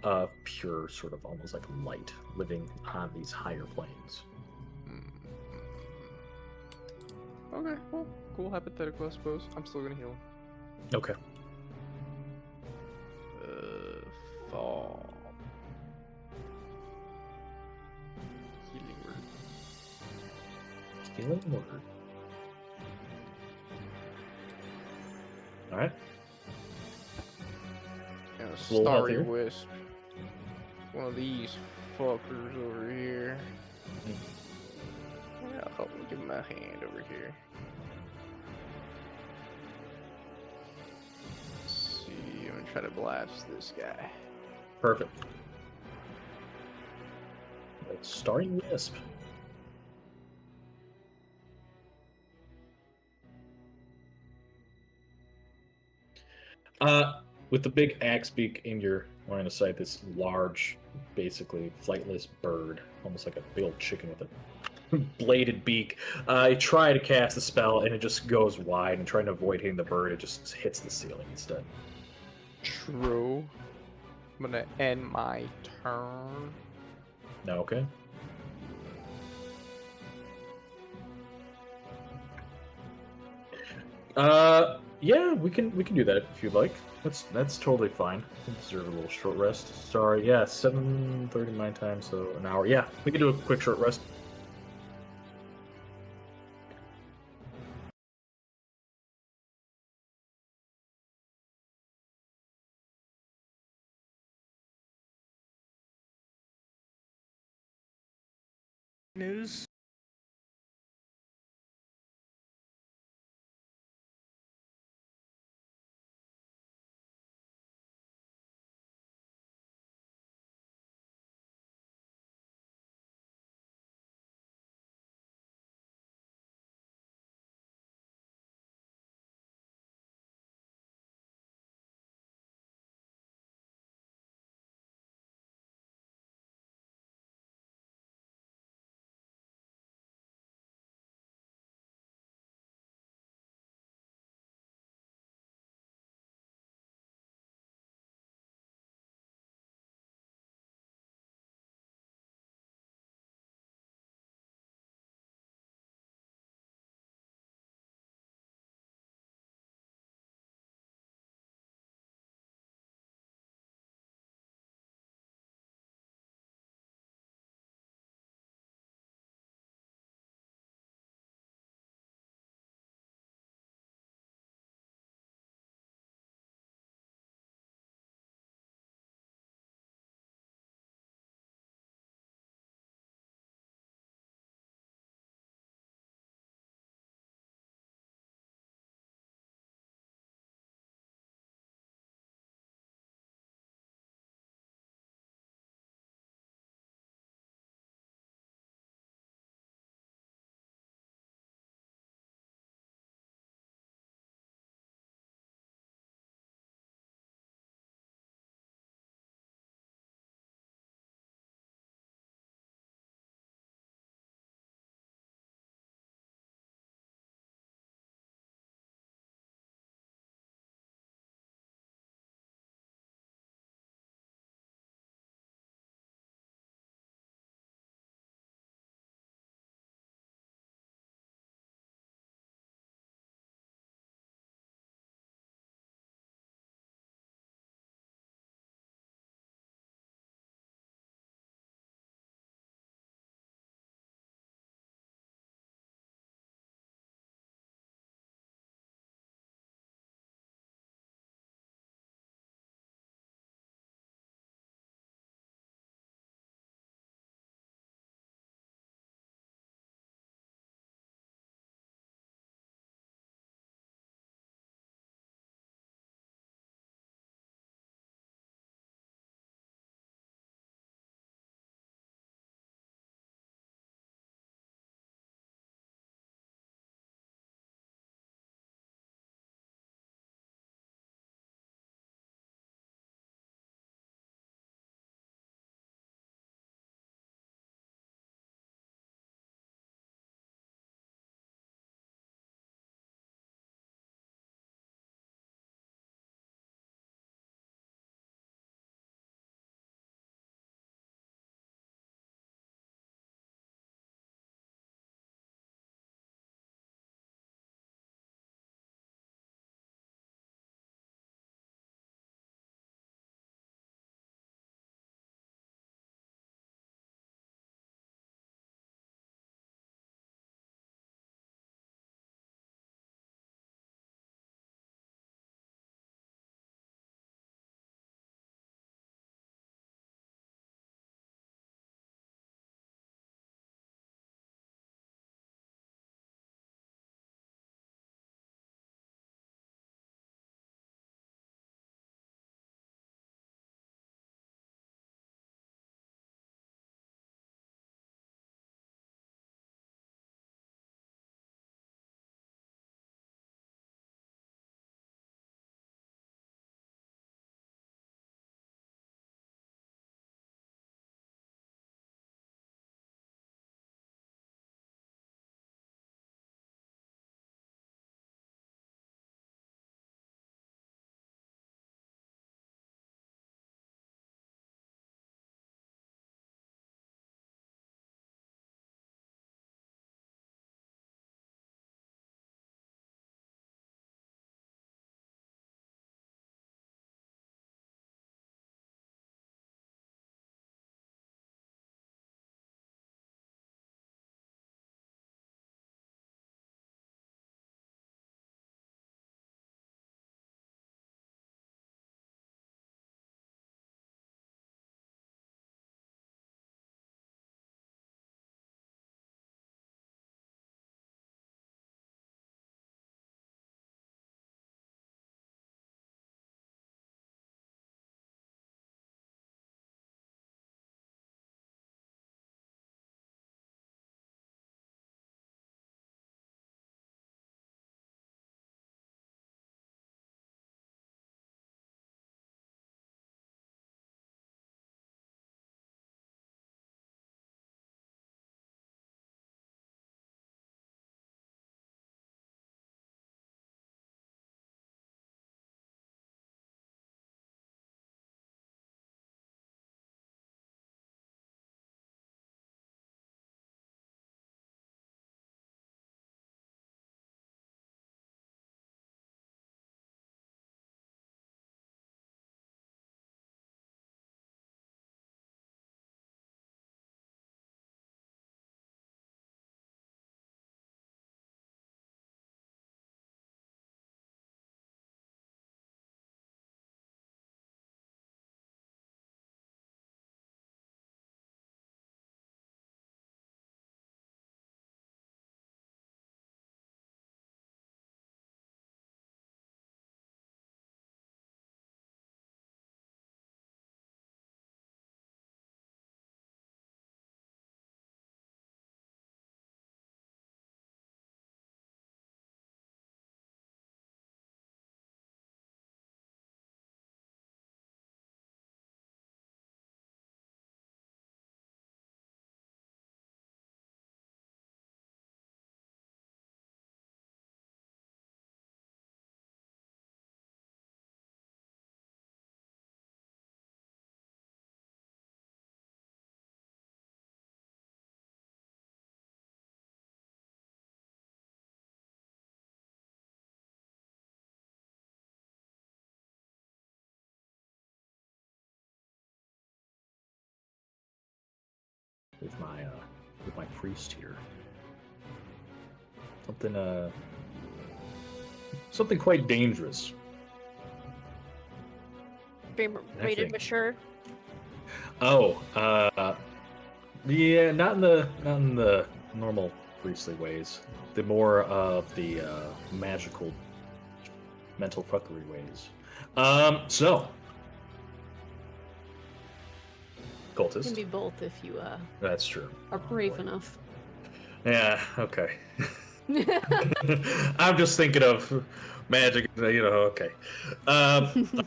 a pure sort of almost like light living on these higher planes. Okay, well, cool hypothetical, I suppose. I'm still gonna heal him. Okay. Fall. Healing word. Healing word. All right. And a Little starry healthier. wisp. One of these fuckers over here. Yeah, I'll give him a hand over here. Let's see, I'm gonna try to blast this guy. Perfect. Starry wisp. With the big axe beak in your line of sight, this large, basically flightless bird, almost like a big old chicken with a bladed beak. You try to cast the spell, and it just goes wide. And trying to avoid hitting the bird, it just hits the ceiling instead. True. I'm gonna end my turn. No, okay. Yeah, we can do that if you'd like. That's totally fine. We deserve a little short rest. Sorry, yeah, 7:30 my time, so an hour. Yeah, we can do a quick short rest. News. with my priest here. Something quite dangerous. Rated mature. Oh, yeah, not in the normal priestly ways. The more of the magical, mental fuckery ways. So, It cultist. can be both if you That's true. are brave enough. Yeah. Okay. I'm just thinking of magic. Okay. All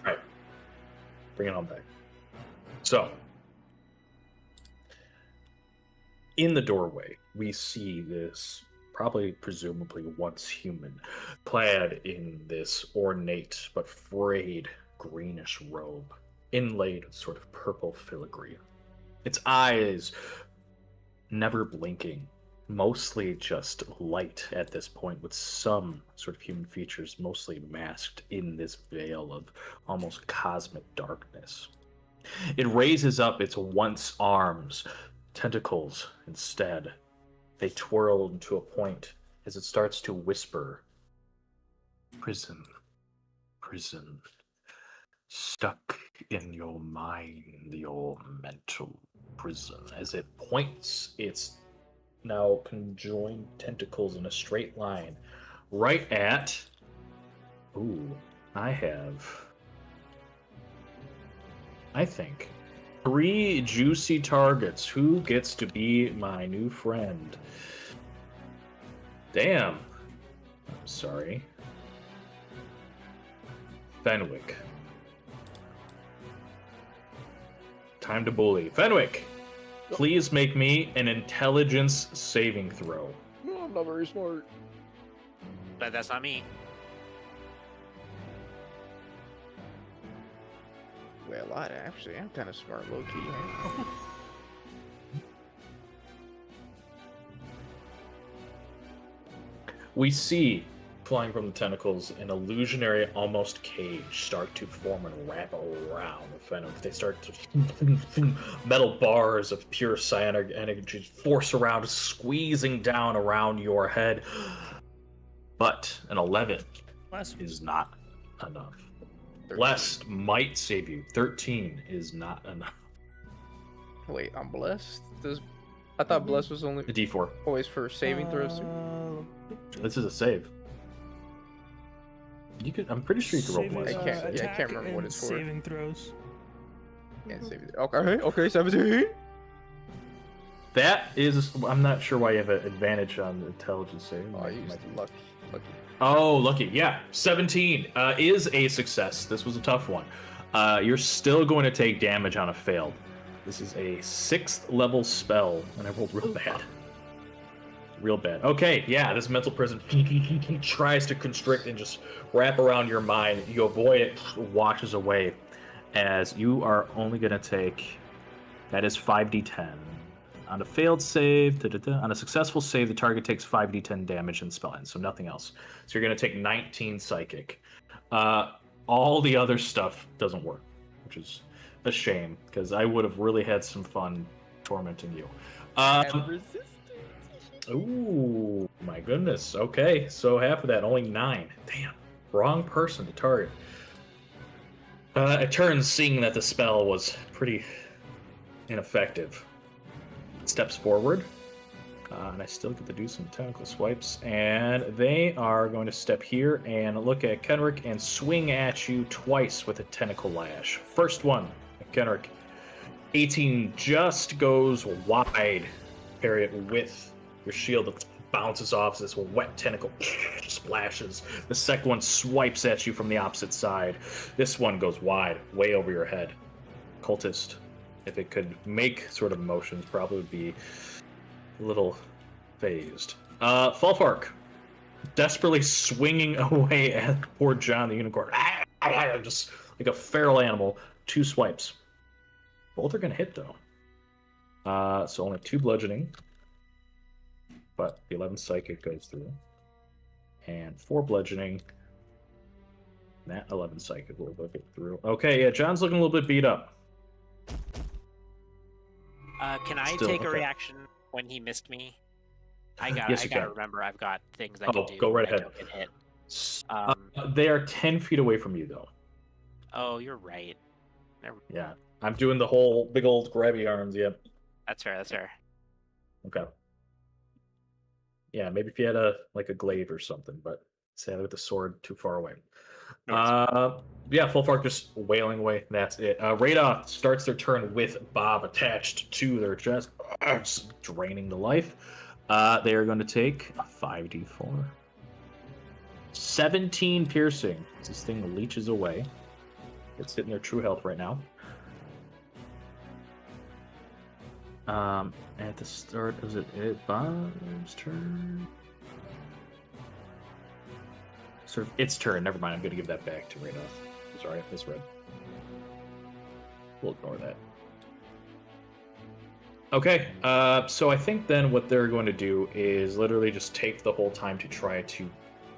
right. Bring it on back. So, in the doorway, we see this presumably once human, clad in this ornate but frayed greenish robe, inlaid with sort of purple filigree. Its eyes never blinking, mostly just light at this point, with some sort of human features mostly masked in this veil of almost cosmic darkness. It raises up its once arms, tentacles instead. They twirl into a point as it starts to whisper, "Prison, prison, stuck in your mind, your mental prison," as it points its now conjoined tentacles in a straight line right at... Ooh, I think 3 juicy targets. Who gets to be my new friend? Damn. I'm sorry. Fenwick. Time to bully. Fenwick, please make me an intelligence saving throw. No, I'm not very smart. But that's not me. Well, I'm kind of smart, low key. We see, flying from the tentacles, an illusionary almost cage start to form and wrap around Fenwick. They start to metal bars of pure cyanic energy force around, squeezing down around your head. But an 11 is not enough. 13. Blessed might save you. 13 is not enough. Wait, I'm blessed? I thought blessed was only A D4. always for saving throws. This is a save. I'm pretty sure you can roll Saving, blessed. I can't remember what it's for. Saving throws. And saving. Okay, 17. That is... I'm not sure why you have an advantage on intelligence saving. Oh, you used lucky. Oh, lucky. Yeah, 17 is a success. This was a tough one. You're still going to take damage on a failed. This is a 6th level spell, and I rolled real bad. Real bad. Okay, yeah, this mental prison tries to constrict and just wrap around your mind. You avoid it, washes away, as you are only going to take... That is 5d10. On a failed save, on a successful save, the target takes 5d10 damage and spell ends, so nothing else. So you're going to take 19 psychic. All the other stuff doesn't work, which is a shame, because I would have really had some fun tormenting you. Ooh, my goodness. Okay, so half of that, only 9. Damn, wrong person to target. It turns, seeing that the spell was pretty ineffective. Steps forward, and I still get to do some tentacle swipes, and they are going to step here and look at Kenrick and swing at you twice with a tentacle lash. First one, Kenrick, 18 just goes wide. Parry it with your shield that bounces off as this wet tentacle splashes. The second one swipes at you from the opposite side. This one goes wide, way over your head. Cultist, if it could make sort of motions, probably would be a little phased. Falfark, desperately swinging away at poor John the Unicorn. Just like a feral animal. 2 swipes. Both are going to hit, though. So only 2 bludgeoning. But the 11 psychic goes through. And 4 bludgeoning. And that 11 psychic will go through. Okay, yeah, John's looking a little bit beat up. Can I Still, take a okay. reaction when he missed me? Yes, I you gotta can. remember I've got things I Oh, can do. go right when I ahead. don't get hit. S- Um, they are 10 feet away from you, though. Oh, you're right. Yeah. I'm doing the whole big old grabby arms, yep. That's fair. That's fair. Okay. Yeah, maybe if you had a glaive or something, but sadly with the sword too far away. No worries. Yeah, Fulfark just wailing away. That's it. Radar starts their turn with Bob attached to their chest, just draining the life. They are going to take 5d4. 17 piercing. This thing leeches away. It's hitting their true health right now. At the start, is it Bob's turn? Sort of its turn. Never mind. I'm going to give that back to Radoth. Sorry, I misread. We'll ignore that. Okay, so I think then what they're going to do is literally just take the whole time to try to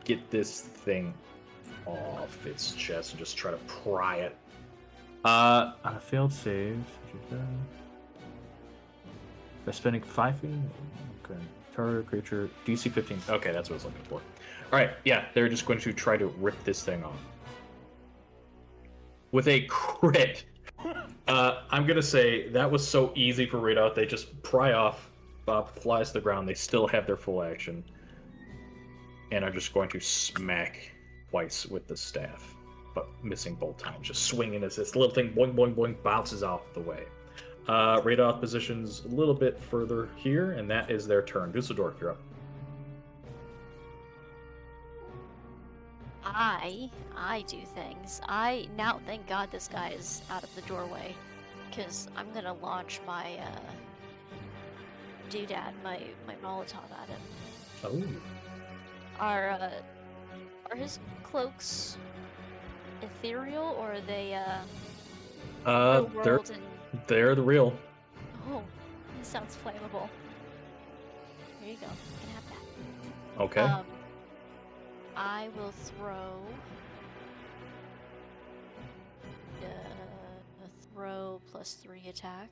get this thing off its chest and just try to pry it. On a failed save, by spending 5 feet. Okay, target creature DC 15. Okay, that's what I was looking for. All right, yeah, they're just going to try to rip this thing off with a crit. I'm gonna say that was so easy for Radoth. They just pry off. Bob flies to the ground. They still have their full action, and are just going to smack twice with the staff, but missing both times. Just swinging as this little thing, boing, boing, boing, bounces off the way. Radoth positions a little bit further here, and that is their turn. Dusseldorf, you're up. I do things. I now thank God this guy is out of the doorway, because I'm gonna launch my doodad, my Molotov at him. Oh. Are his cloaks ethereal, or are they real world they're the real. Oh, this sounds flammable. Here you go. You can have that. Okay. I will throw a throw plus 3 attack.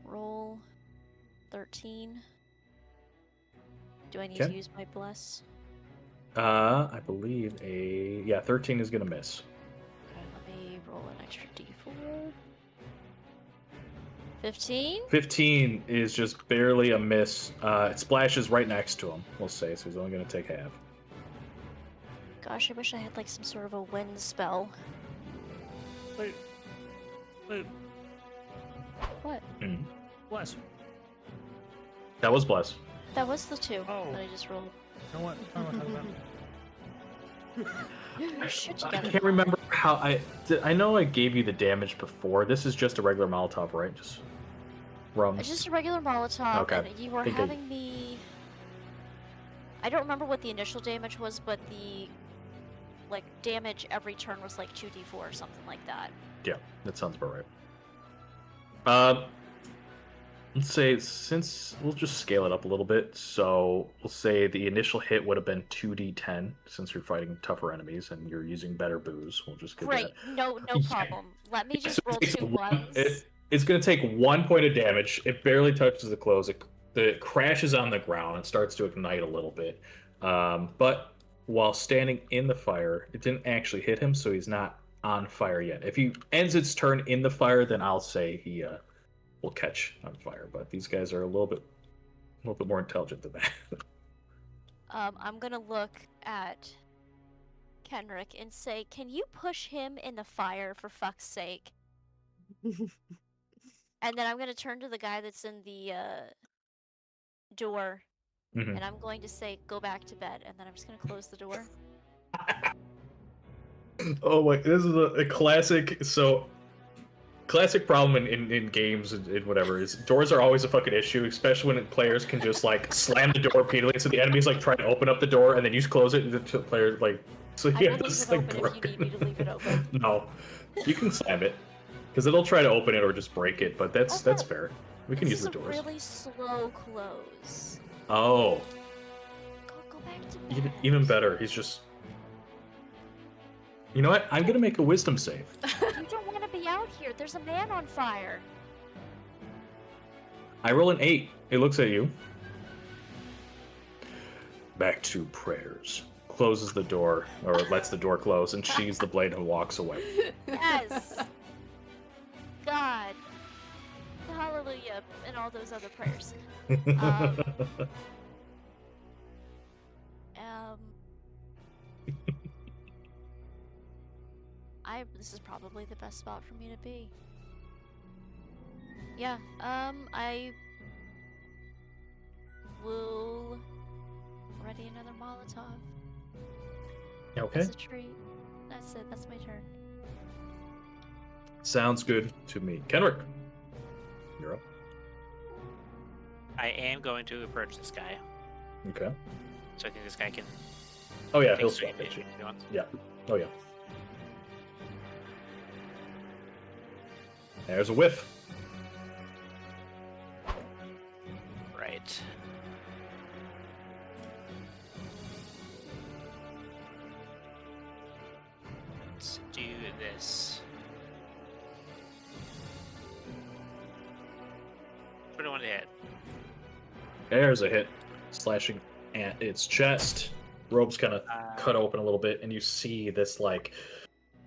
Roll 13. Do I need to use my bless? I believe 13 is gonna miss. Okay, let me roll an extra d4. 15? 15 is just barely a miss. It splashes right next to him, we'll say, so he's only gonna take half. Gosh, I wish I had like some sort of a wind spell. Wait. What? Bless. That was bless. That was the 2 Oh. that I just rolled. You know what? I don't know how Your shit I together. can't remember how I know I gave you the damage before. This is just a regular Molotov, right? Just rum. It's just a regular Molotov, Okay. and you were Think having me... I don't remember what the initial damage was, but the damage every turn was like 2d4 or something like that. Yeah, that sounds about right. Let's say, since we'll just scale it up a little bit, so we'll say the initial hit would have been 2d10, since you're fighting tougher enemies and you're using better booze. We'll just get Great, that. no problem. Let me just So roll it takes 2 one- ones. It's going to take 1 point of damage. It barely touches the clothes. It crashes on the ground and starts to ignite a little bit. But while standing in the fire, it didn't actually hit him, so he's not on fire yet. If he ends its turn in the fire, then I'll say he will catch on fire. But these guys are a little bit more intelligent than that. I'm gonna look at Kenrick and say, can you push him in the fire for fuck's sake? And then I'm gonna turn to the guy that's in the door, Mhm. and I'm going to say, go back to bed, and then I'm just gonna close the door. Oh my! This is a classic. Classic problem in games and whatever is doors are always a fucking issue, especially when players can just slam the door repeatedly. So the enemy's trying to open up the door and then you close it. And the player so I yeah, will leave it's it open if you need me to leave it open. No, you can slam it because it'll try to open it or just break it. But that's fair. We can This use is the a doors. really slow close. Oh, Go back to bed. even better. He's just. You know what? I'm gonna make a wisdom save. You don't want to be out here. There's a man on fire. I roll an 8. It looks at you. Back to prayers. Closes the door, or lets the door close, and sheathes the blade and walks away. Yes. God. Hallelujah, and all those other prayers. This is probably the best spot for me to be. Yeah, I will ready another Molotov. Okay. As a treat. That's it, that's my turn. Sounds good to me. Kenrick, you're up. I am going to approach this guy. Okay. So I think this guy can. Oh yeah, take he'll straight swap at you. if he wants. Yeah. Oh yeah. There's a whiff. Right. Let's do this. 21 to hit. There's a hit, slashing at its chest. Robe's kind of cut open a little bit, and you see this like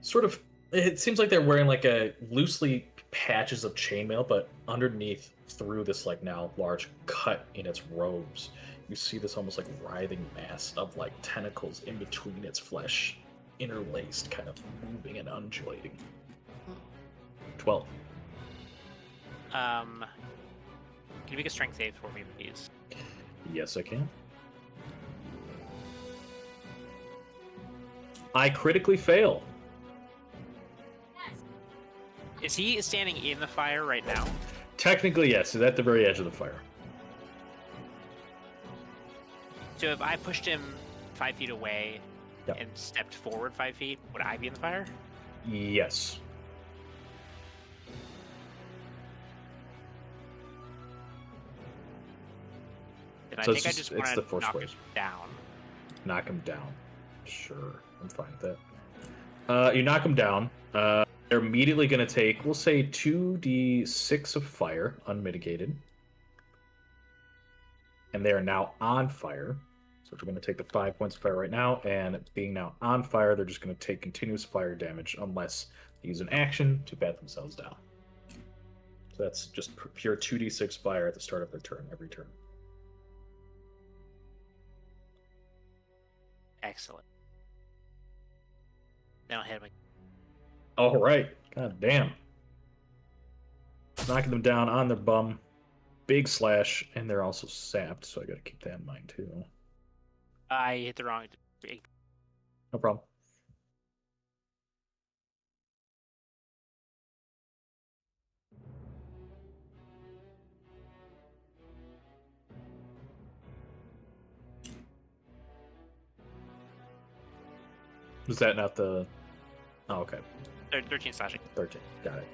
sort of. It seems like they're wearing like a loosely patches of chainmail, but underneath, through this like now large cut in its robes, you see this almost like writhing mass of like tentacles in between its flesh, interlaced, kind of moving and undulating. 12. Can you make a strength save for me, please? Yes, I can. I critically fail. Is he standing in the fire right now? Technically, yes. It's at the very edge of the fire. So if I pushed him 5 feet away Yep. and stepped forward 5 feet, would I be in the fire? Yes. Then So I it's think I just- just it's want the to force knock him waves. down. Knock him down. Sure. I'm fine with that. You knock him down. They're immediately going to take, we'll say, 2d6 of fire, unmitigated. And they are now on fire. So we're going to take the 5 points of fire right now, and being now on fire, they're just going to take continuous fire damage unless they use an action to bat themselves down. So that's just pure 2d6 fire at the start of their turn, every turn. Excellent. Then I'll hit him again. All right. God damn. Knocking them down on their bum. Big slash, and they're also sapped, so I got to keep that in mind too. I hit the wrong. No problem. Was that not the... Oh, okay. 13 slashing. 13. Got it.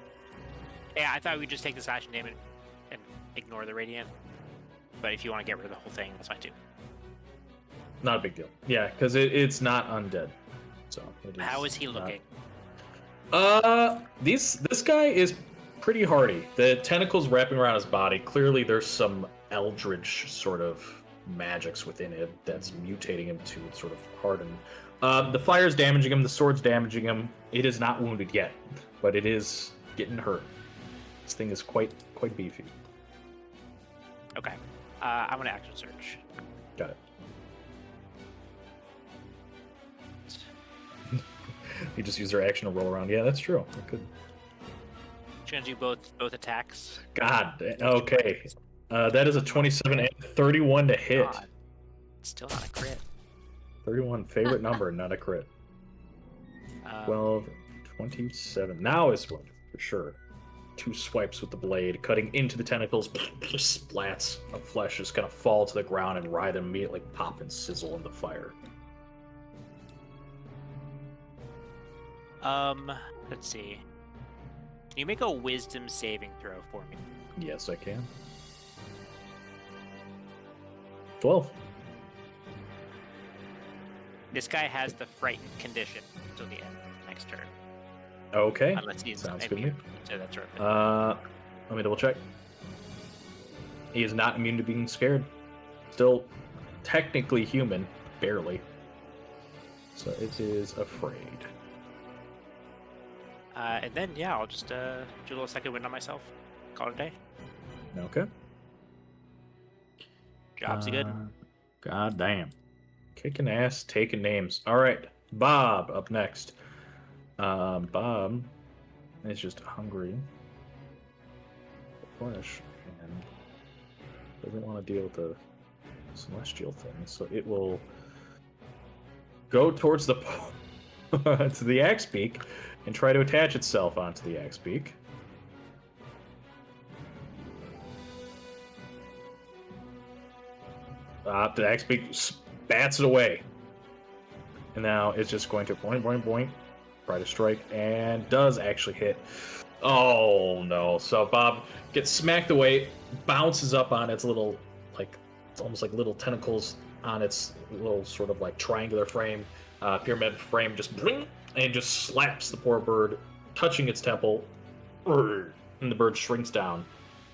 Yeah, I thought we'd just take the slashing damage and ignore the radiant. But if you want to get rid of the whole thing, that's fine too. Not a big deal. Yeah, because it's not undead. So it How is he not- looking? This guy is pretty hardy. The tentacles wrapping around his body. Clearly, there's some eldritch sort of magics within it that's mutating him to sort of harden. The fire's damaging him. The sword's damaging him. It is not wounded yet, but it is getting hurt. This thing is quite beefy. Okay. I'm going to action search. Got it. You just use their action to roll around. Yeah, that's true. I could. She's going to do both attacks. God. Okay. That is a 27 and 31 to hit. God. It's still not a crit. 31, favorite number, not a crit. 12, 27. Now is one, for sure. 2 swipes with the blade, cutting into the tentacles. Splats of flesh just kind of fall to the ground and writhe and immediately pop and sizzle in the fire. Let's see. Can you make a wisdom saving throw for me? Yes, I can. 12. This guy has the frightened condition until the end of next turn. Okay. Unless he's Sounds good to me. immune to that sort of thing. Let me double check. He is not immune to being scared. Still technically human, barely. So it is afraid. And then, yeah, I'll just do a little second wind on myself. Call it a day. Okay. Jobs good. God damn. Kicking ass, taking names. All right. Bob up next. Bob is just hungry for flesh and doesn't want to deal with the celestial thing, so it will go towards the to the axe beak and try to attach itself onto the axe beak. The axe beak bats it away, and now it's just going to boing, boing, boing, try to strike, and does actually hit. Oh no! So Bob gets smacked away, bounces up on its little, like, it's almost like little tentacles on its little sort of like triangular frame, pyramid frame, just bling, and just slaps the poor bird, touching its temple, and the bird shrinks down,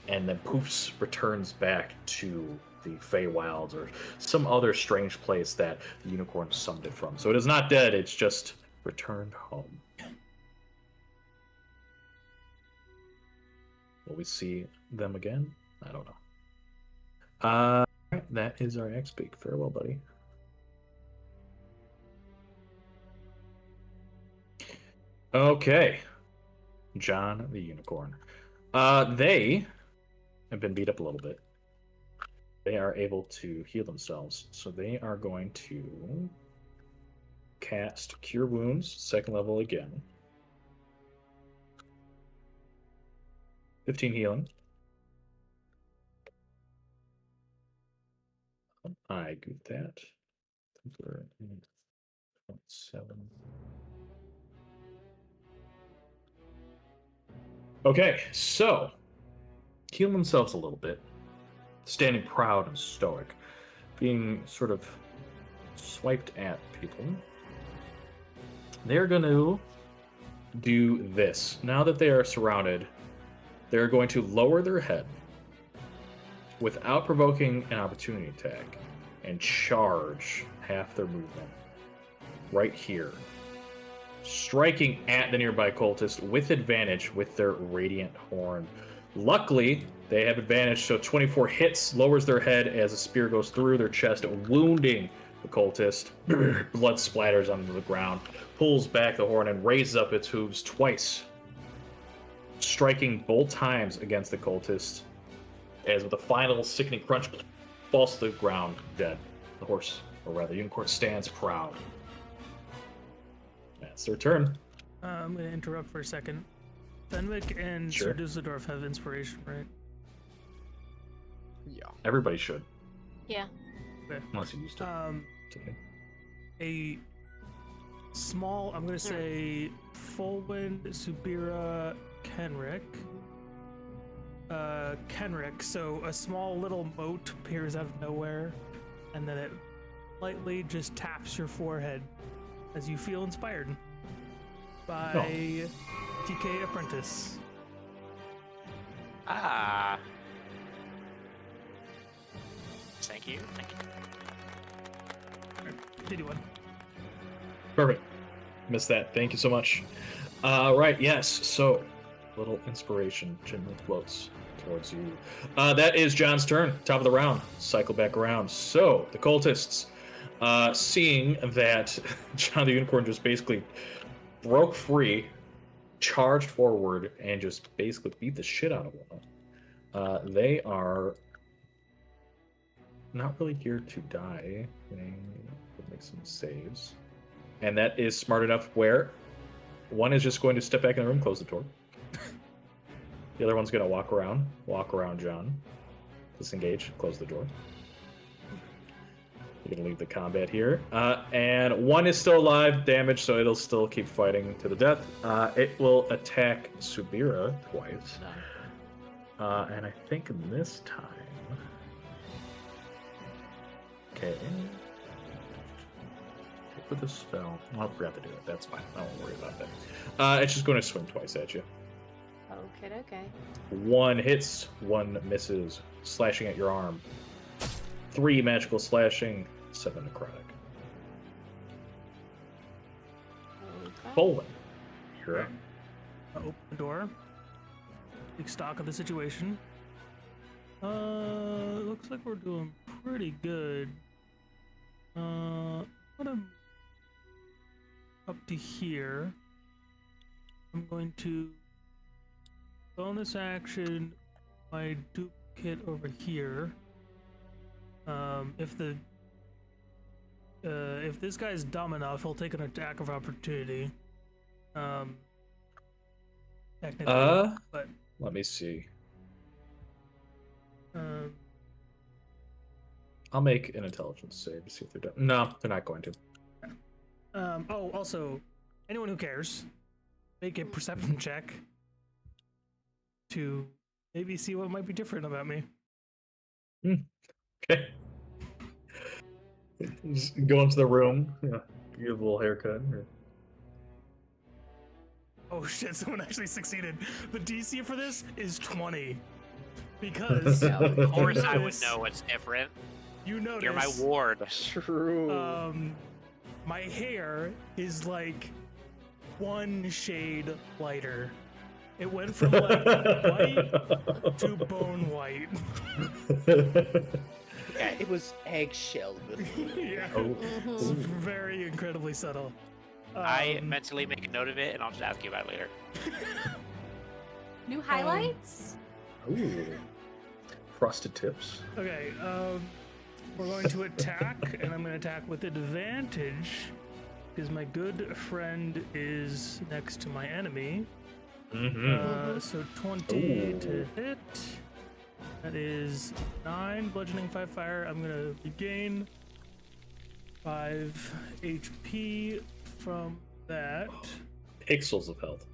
and then poofs, returns back to the Feywilds or some other strange place that the unicorn summoned it from. So it is not dead; it's just returned home. Will we see them again? I don't know. That is our axe beak. Farewell, buddy. Okay. John the Unicorn. They have been beat up a little bit. They are able to heal themselves, so they are going to cast Cure Wounds, 2nd level again. 15 healing. I got that. 7. Okay, so heal themselves a little bit, standing proud and stoic, being sort of swiped at people. They're going to do this. Now that they are surrounded, they're going to lower their head without provoking an opportunity attack and charge half their movement right here, striking at the nearby cultist with advantage with their radiant horn. Luckily, they have advantage, so 24 hits, lowers their head as a spear goes through their chest, wounding the cultist. Blood splatters onto the ground, pulls back the horn, and raises up its hooves twice, striking both times against the cultist, as with a final sickening crunch, falls to the ground dead. The horse, or rather, unicorn, stands proud. That's their turn. I'm going to interrupt for a second. Fenwick and Sure. Sir Dusseldorf have inspiration, right? Yeah. Everybody should, Yeah. unless you used it today. A small, I'm going to say, Fullwind, Subira, Kenrick. Kenrick, so a small little moat appears out of nowhere, and then it lightly just taps your forehead as you feel inspired by TK Apprentice. Ah. Thank you. Thank you. Did you one? Perfect. Missed that. Thank you so much. Right, yes. So, little inspiration gently floats towards you. That is John's turn. Top of the round. Cycle back around. So, the cultists, seeing that John the Unicorn just basically broke free, charged forward, and just basically beat the shit out of one, they are not really here to die. They will make some saves. And that is smart enough where one is just going to step back in the room, close the door. The other one's going to walk around John, disengage, close the door. You're going to leave the combat here. And one is still alive, damaged, so it'll still keep fighting to the death. It will attack Subira twice. And I think this time... Okay. With the spell. I forgot to do it. That's fine. I won't worry about that. It's just going to swing twice at you. Okay. One hits, one misses, slashing at your arm. 3 magical slashing, 7 necrotic. Okay. Bowling. You're up. Open the door. Take stock of the situation. Looks like we're doing pretty good. What I'm up to here. I'm going to bonus action my duplicate over here. If this guy's dumb enough, he'll take an attack of opportunity. Technically, but Let me see. um, I'll make an intelligence save to see if they're done. No, they're not going to. oh, also, anyone who cares, make a perception check to maybe see what might be different about me. Okay. Just go into the room. Yeah, give a little haircut. Oh shit, someone actually succeeded. The DC for this is 20. Because Yeah, Of course, I would notice- know what's different. You notice You're my ward. True. my hair is like one shade lighter. It went from like white to bone white. Yeah, it was eggshell before. Yeah. Oh. It's Mhm. very incredibly subtle. I mentally make a note of it, and I'll just ask you about it later. New highlights? Ooh. Frosted tips. Okay, we're going to attack, and I'm going to attack with advantage because my good friend is next to my enemy. Mm-hmm. So 20 Ooh. to hit. That is 9 bludgeoning, 5 fire. I'm going to regain 5 HP from that. Pixels of health.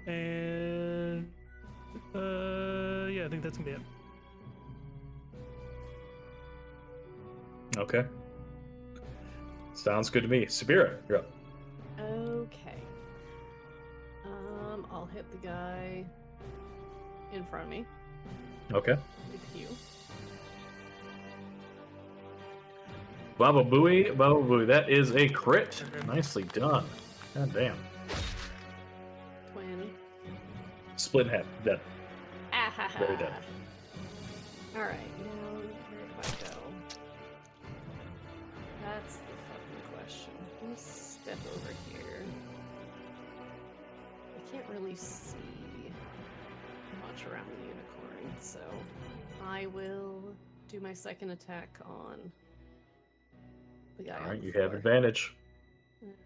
And yeah, I think that's gonna be it. Okay. Sounds good to me. Sabira, you're up. Okay. I'll hit the guy in front of me Okay. with you. Baba Booey, Baba Booey. That is a crit. Nicely done. God damn. 20. Split in half. Dead. Ah, Very dead. Alright, now where do I go? That's the fucking question. Let me step over here. I can't really see much around the unicorn, so I will do my second attack on the guy. All on right, the you have floor. advantage. Alright.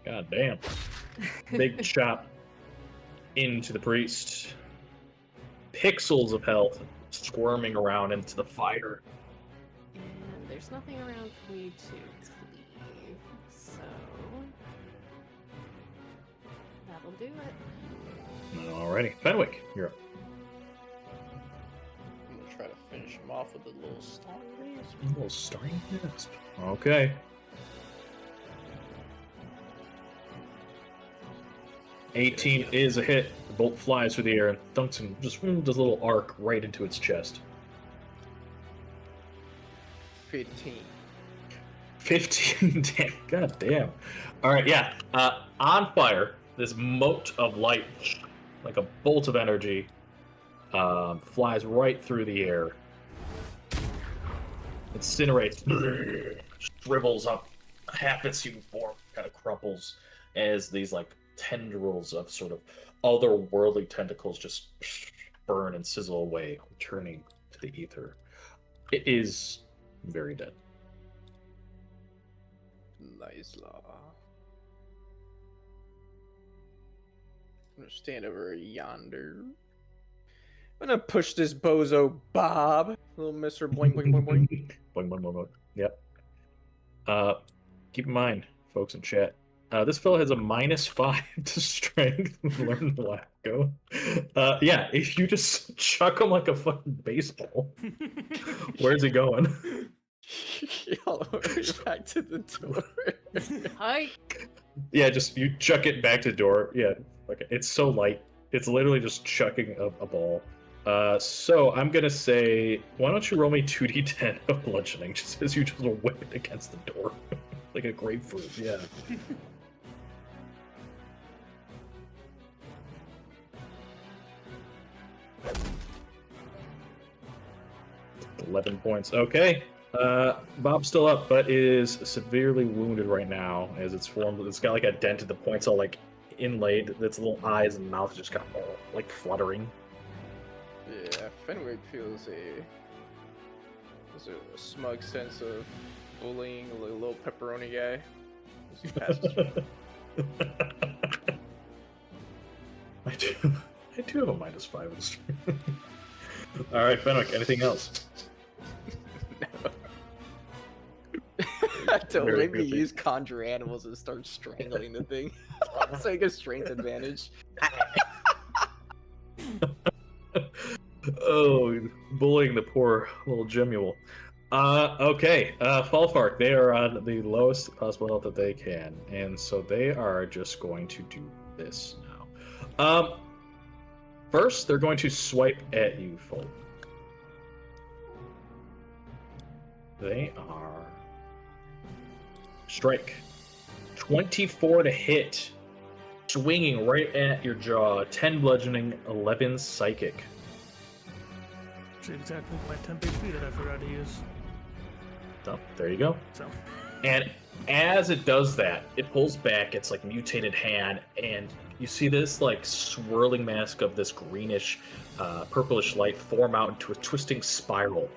God damn. Big chop into the priest. Pixels of health squirming around into the fire. And there's nothing around for me to cleave, so that'll do it. Alrighty. Fenwick, you're up. I'm gonna try to finish him off with a little star raise. A little starting gasp. Okay. 18 is a hit. The bolt flies through the air and thunks and just does a little arc right into its chest. 15. 15 damn. God damn. Alright, yeah. On fire, this mote of light, like a bolt of energy, flies right through the air. Incinerates, shrivels up, half its human form kind of crumples as these like tendrils of sort of otherworldly tentacles just burn and sizzle away, returning to the ether. It is very dead. Nice law. I'm gonna stand over yonder. I'm gonna push this bozo Bob. Little Mr. Boing Boing Boing Boing. Boing, boing, boing, boing. Yep. Keep in mind, folks in chat, this fellow has a -5 to strength. Learn to laugh. Go. Yeah, if you just chuck him like a fucking baseball, where's he going? All the way back to the door. Hike. Yeah, just you chuck it back to the door. Yeah, okay. It's so light. It's literally just chucking a ball. So I'm gonna say, why don't you roll me 2d10 of bludgeoning, just as you just whip it against the door, like a grapefruit. Yeah. 11 points. Okay. Bob's still up, but is severely wounded right now as it's formed. It's got like a dent at the points, all like inlaid. Its little eyes and mouth just kind of like fluttering. Yeah, Fenwick feels a smug sense of bullying a little pepperoni guy as he passes through. I do have a -5 in this. All right, Fenwick. Anything else? I don't Very maybe good. use conjure animals and start strangling the thing. It's like a strength advantage. Oh, bullying the poor little Gemule. Okay, Falfark, they are on the lowest possible health that they can, and so they are just going to do this now. First, they're going to swipe at you, Folk. They are... Strike. 24 to hit. Swinging right at your jaw. 10 bludgeoning, 11 psychic. Which is exactly my temp HP that I forgot to use. So, there you go. So, And as it does that, it pulls back its like mutated hand, and you see this like swirling mask of this greenish, purplish light form out into a twisting spiral.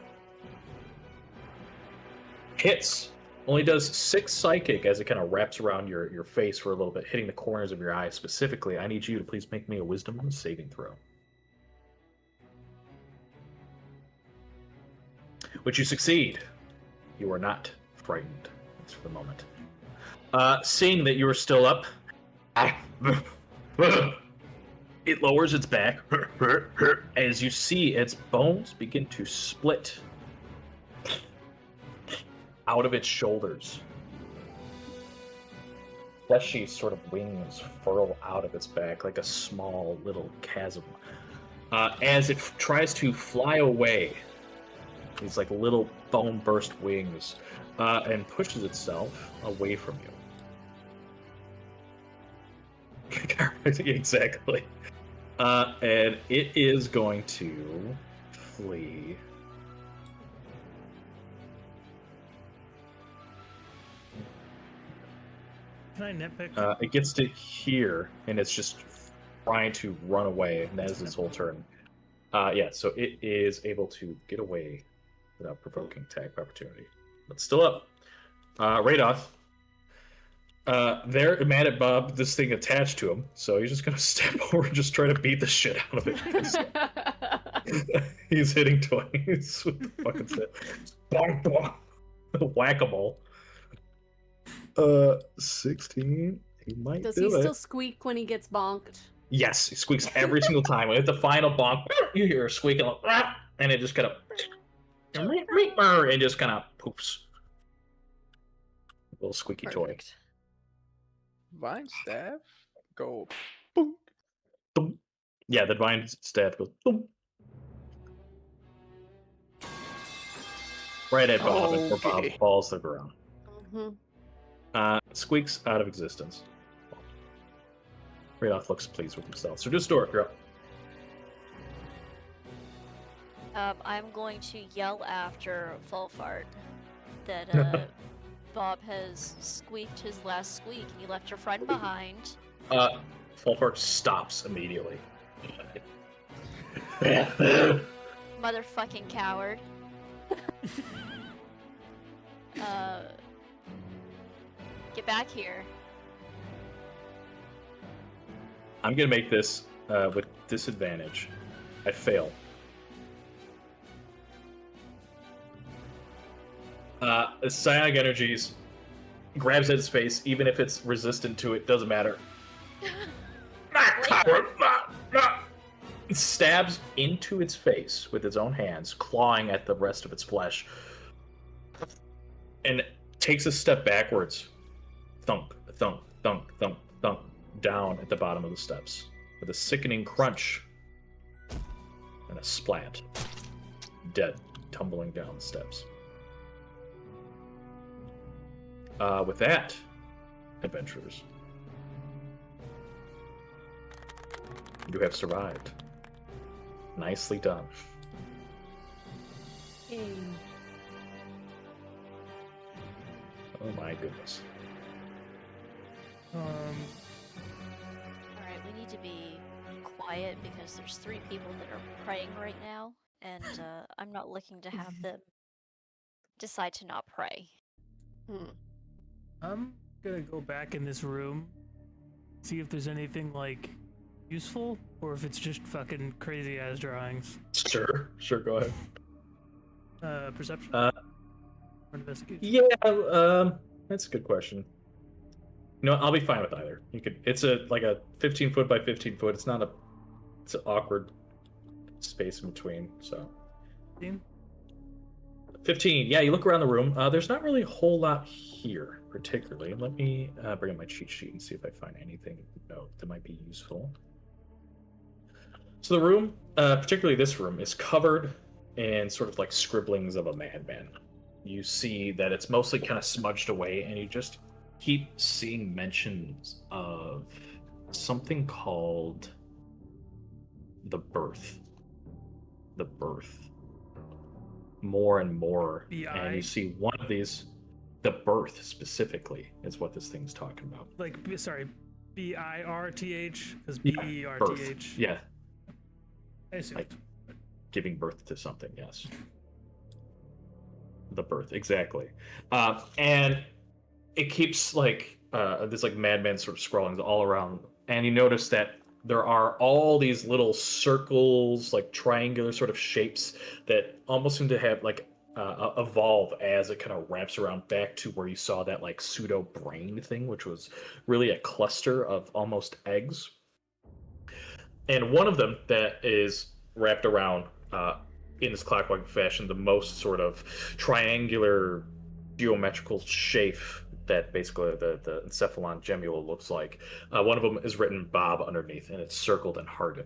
Hits. Only does 6 psychic as it kind of wraps around your face for a little bit, hitting the corners of your eyes specifically. I need you to please make me a wisdom saving throw. Which you succeed. You are not frightened. That's for the moment. Seeing that you are still up, it lowers its back as you see its bones begin to split out of its shoulders. Fleshy sort of wings furl out of its back like a small little chasm. As it tries to fly away, these like little bone burst wings, and pushes itself away from you. Exactly. And it is going to flee. can I nitpick? It gets to here, and it's just trying to run away, and that is its whole turn. Yeah, so it is able to get away without provoking attack opportunity. But still up. Radoth. They're mad at Bob, this thing attached to him, so he's just gonna step over and just try to beat the shit out of it. He's hitting twice with the fucking set. Bonk, bonk. Whack-a-mole. 16. He might Does do he it. still squeak when he gets bonked? Yes, he squeaks every single time. When at the final bonk, you hear a squeaking, like, "Rah!" And it just kind of, and just kind of poops. Little squeaky Perfect. Vine staff, go. toy. Boom. Yeah, the divine staff goes boom. Right at Bob, and poor Bob Okay. falls to the ground. hmm Squeaks out of existence. Radoth looks pleased with himself. So just Dork, you're up. I'm going to yell after Fulfart that Bob has squeaked his last squeak and he left your friend behind. Fulfart stops immediately. Motherfucking coward. Get back here. I'm gonna make this with disadvantage. I fail. Psionic energies grabs at its face, even if it's resistant to it, doesn't matter. It stabs into its face with its own hands, clawing at the rest of its flesh. and takes a step backwards. Thunk, thunk, thunk, thunk, thunk, down at the bottom of the steps with a sickening crunch and a splat. Dead, tumbling down the steps. With that, adventurers, you have survived. Nicely done. Oh my goodness. Alright, we need to be quiet because there's 3 people that are praying right now, and I'm not looking to have them decide to not pray. I'm gonna go back in this room, see if there's anything like useful, or if it's just fucking crazy ass drawings. Sure, go ahead. Perception. Uh, Or investigation. Yeah, that's a good question. No, I'll be fine with either. You could. It's like a 15 foot by 15 foot. It's not a. It's an awkward space in between. So. 15? 15. Yeah, you look around the room. There's not really a whole lot here, particularly. Let me bring up my cheat sheet and see if I find anything that might be useful. So the room, particularly this room, is covered in sort of like scribblings of a madman. You see that it's mostly kind of smudged away, and you just keep seeing mentions of something called the birth. The birth. More and more. BI? And you see one of these, the birth specifically, is what this thing's talking about. Like, sorry, BIRTH? Because Yeah, BERTH. birth. Yeah, I assumed. like giving birth to something, yes. The birth, exactly. And it keeps like this like madman sort of scrolling all around, and you notice that there are all these little circles, like triangular sort of shapes that almost seem to have like evolve as it kind of wraps around back to where you saw that like pseudo brain thing, which was really a cluster of almost eggs. And one of them that is wrapped around in this clockwise fashion, the most sort of triangular geometrical shape that basically the encephalon gemule looks like. One of them is written Bob underneath, and it's circled and hearted.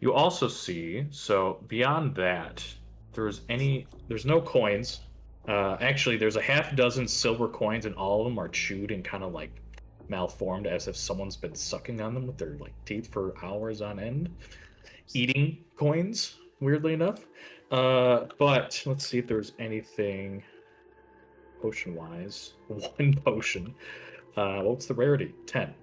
You also see, so beyond that, there's no coins. Actually, there's a half dozen silver coins, and all of them are chewed and kind of like malformed, as if someone's been sucking on them with their like teeth for hours on end, eating coins. Weirdly enough, but let's see if there's anything potion-wise. One potion. What's the rarity? 10.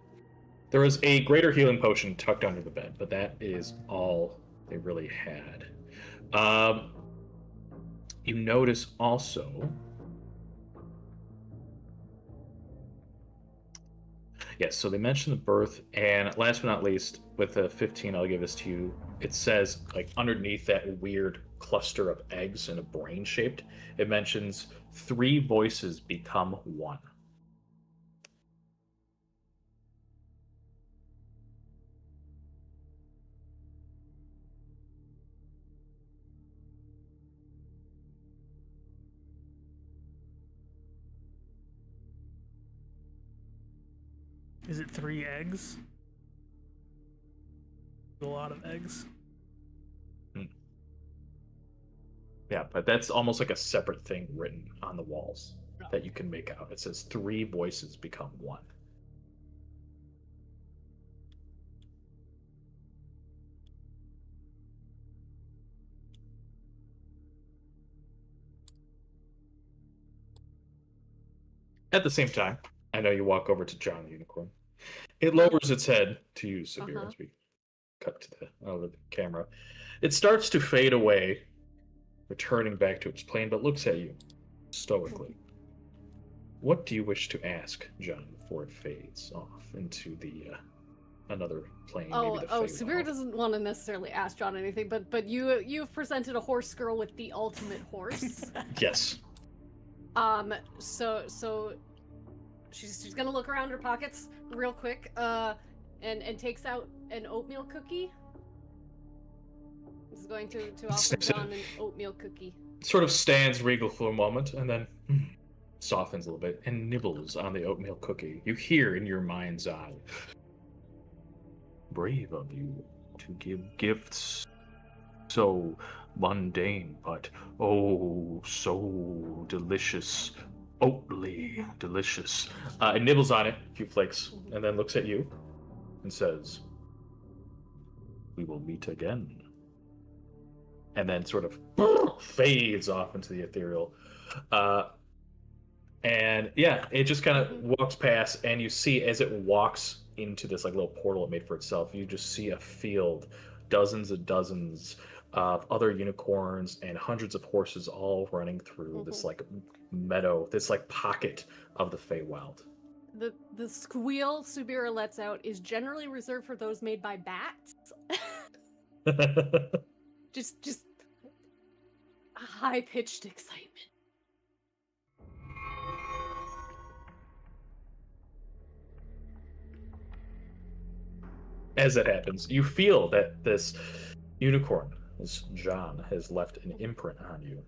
There was a greater healing potion tucked under the bed, but that is all they really had. You notice also. Yes, so they mentioned the birth, and last but not least, with the 15, I'll give this to you. It says, like, underneath that weird cluster of eggs in a brain shaped, it mentions 3 voices become 1. Is it 3 eggs? A lot of eggs. Yeah, but that's almost like a separate thing written on the walls that you can make out. It says 3 voices become 1. At the same time, I know you walk over to John the Unicorn. It lowers its head to you, Sabir, as we cut to the camera. It starts to fade away, returning back to its plane, but looks at you stoically. What do you wish to ask, John, before it fades off into the another plane? Maybe the Sabir doesn't want to necessarily ask John anything, but you've presented a horse girl with the ultimate horse. Yes. So she's gonna look around her pockets real quick, and takes out an oatmeal cookie. going to offer Snips it. John an oatmeal cookie. Sort of stands regal for a moment and then softens a little bit and nibbles on the oatmeal cookie. You hear in your mind's eye, brave of you to give gifts so mundane, but oh, so delicious. Oatly delicious. It nibbles on it, a few flakes, and then looks at you and says, we will meet again. And then sort of fades off into the ethereal. And yeah, it just kind of walks past, and you see as it walks into this like little portal it made for itself, you just see a field, dozens and dozens of other unicorns and hundreds of horses all running through this like meadow, this like pocket of the Feywild. The squeal Subira lets out is generally reserved for those made by bats. just high-pitched excitement. As it happens, you feel that this unicorn, this John, has left an imprint on you.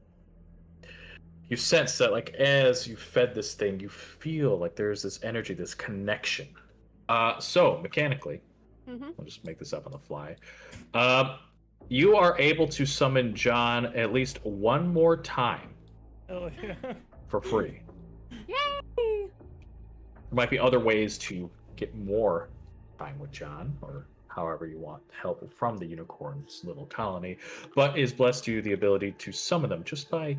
You sense that, like, as you fed this thing, you feel like there's this energy, this connection. So, mechanically, I'll just make this up on the fly. You are able to summon John at least one more time. Oh, yeah. For free. Yay! There might be other ways to get more time with John, or however you want help from the unicorn's little colony, but is blessed you the ability to summon them just by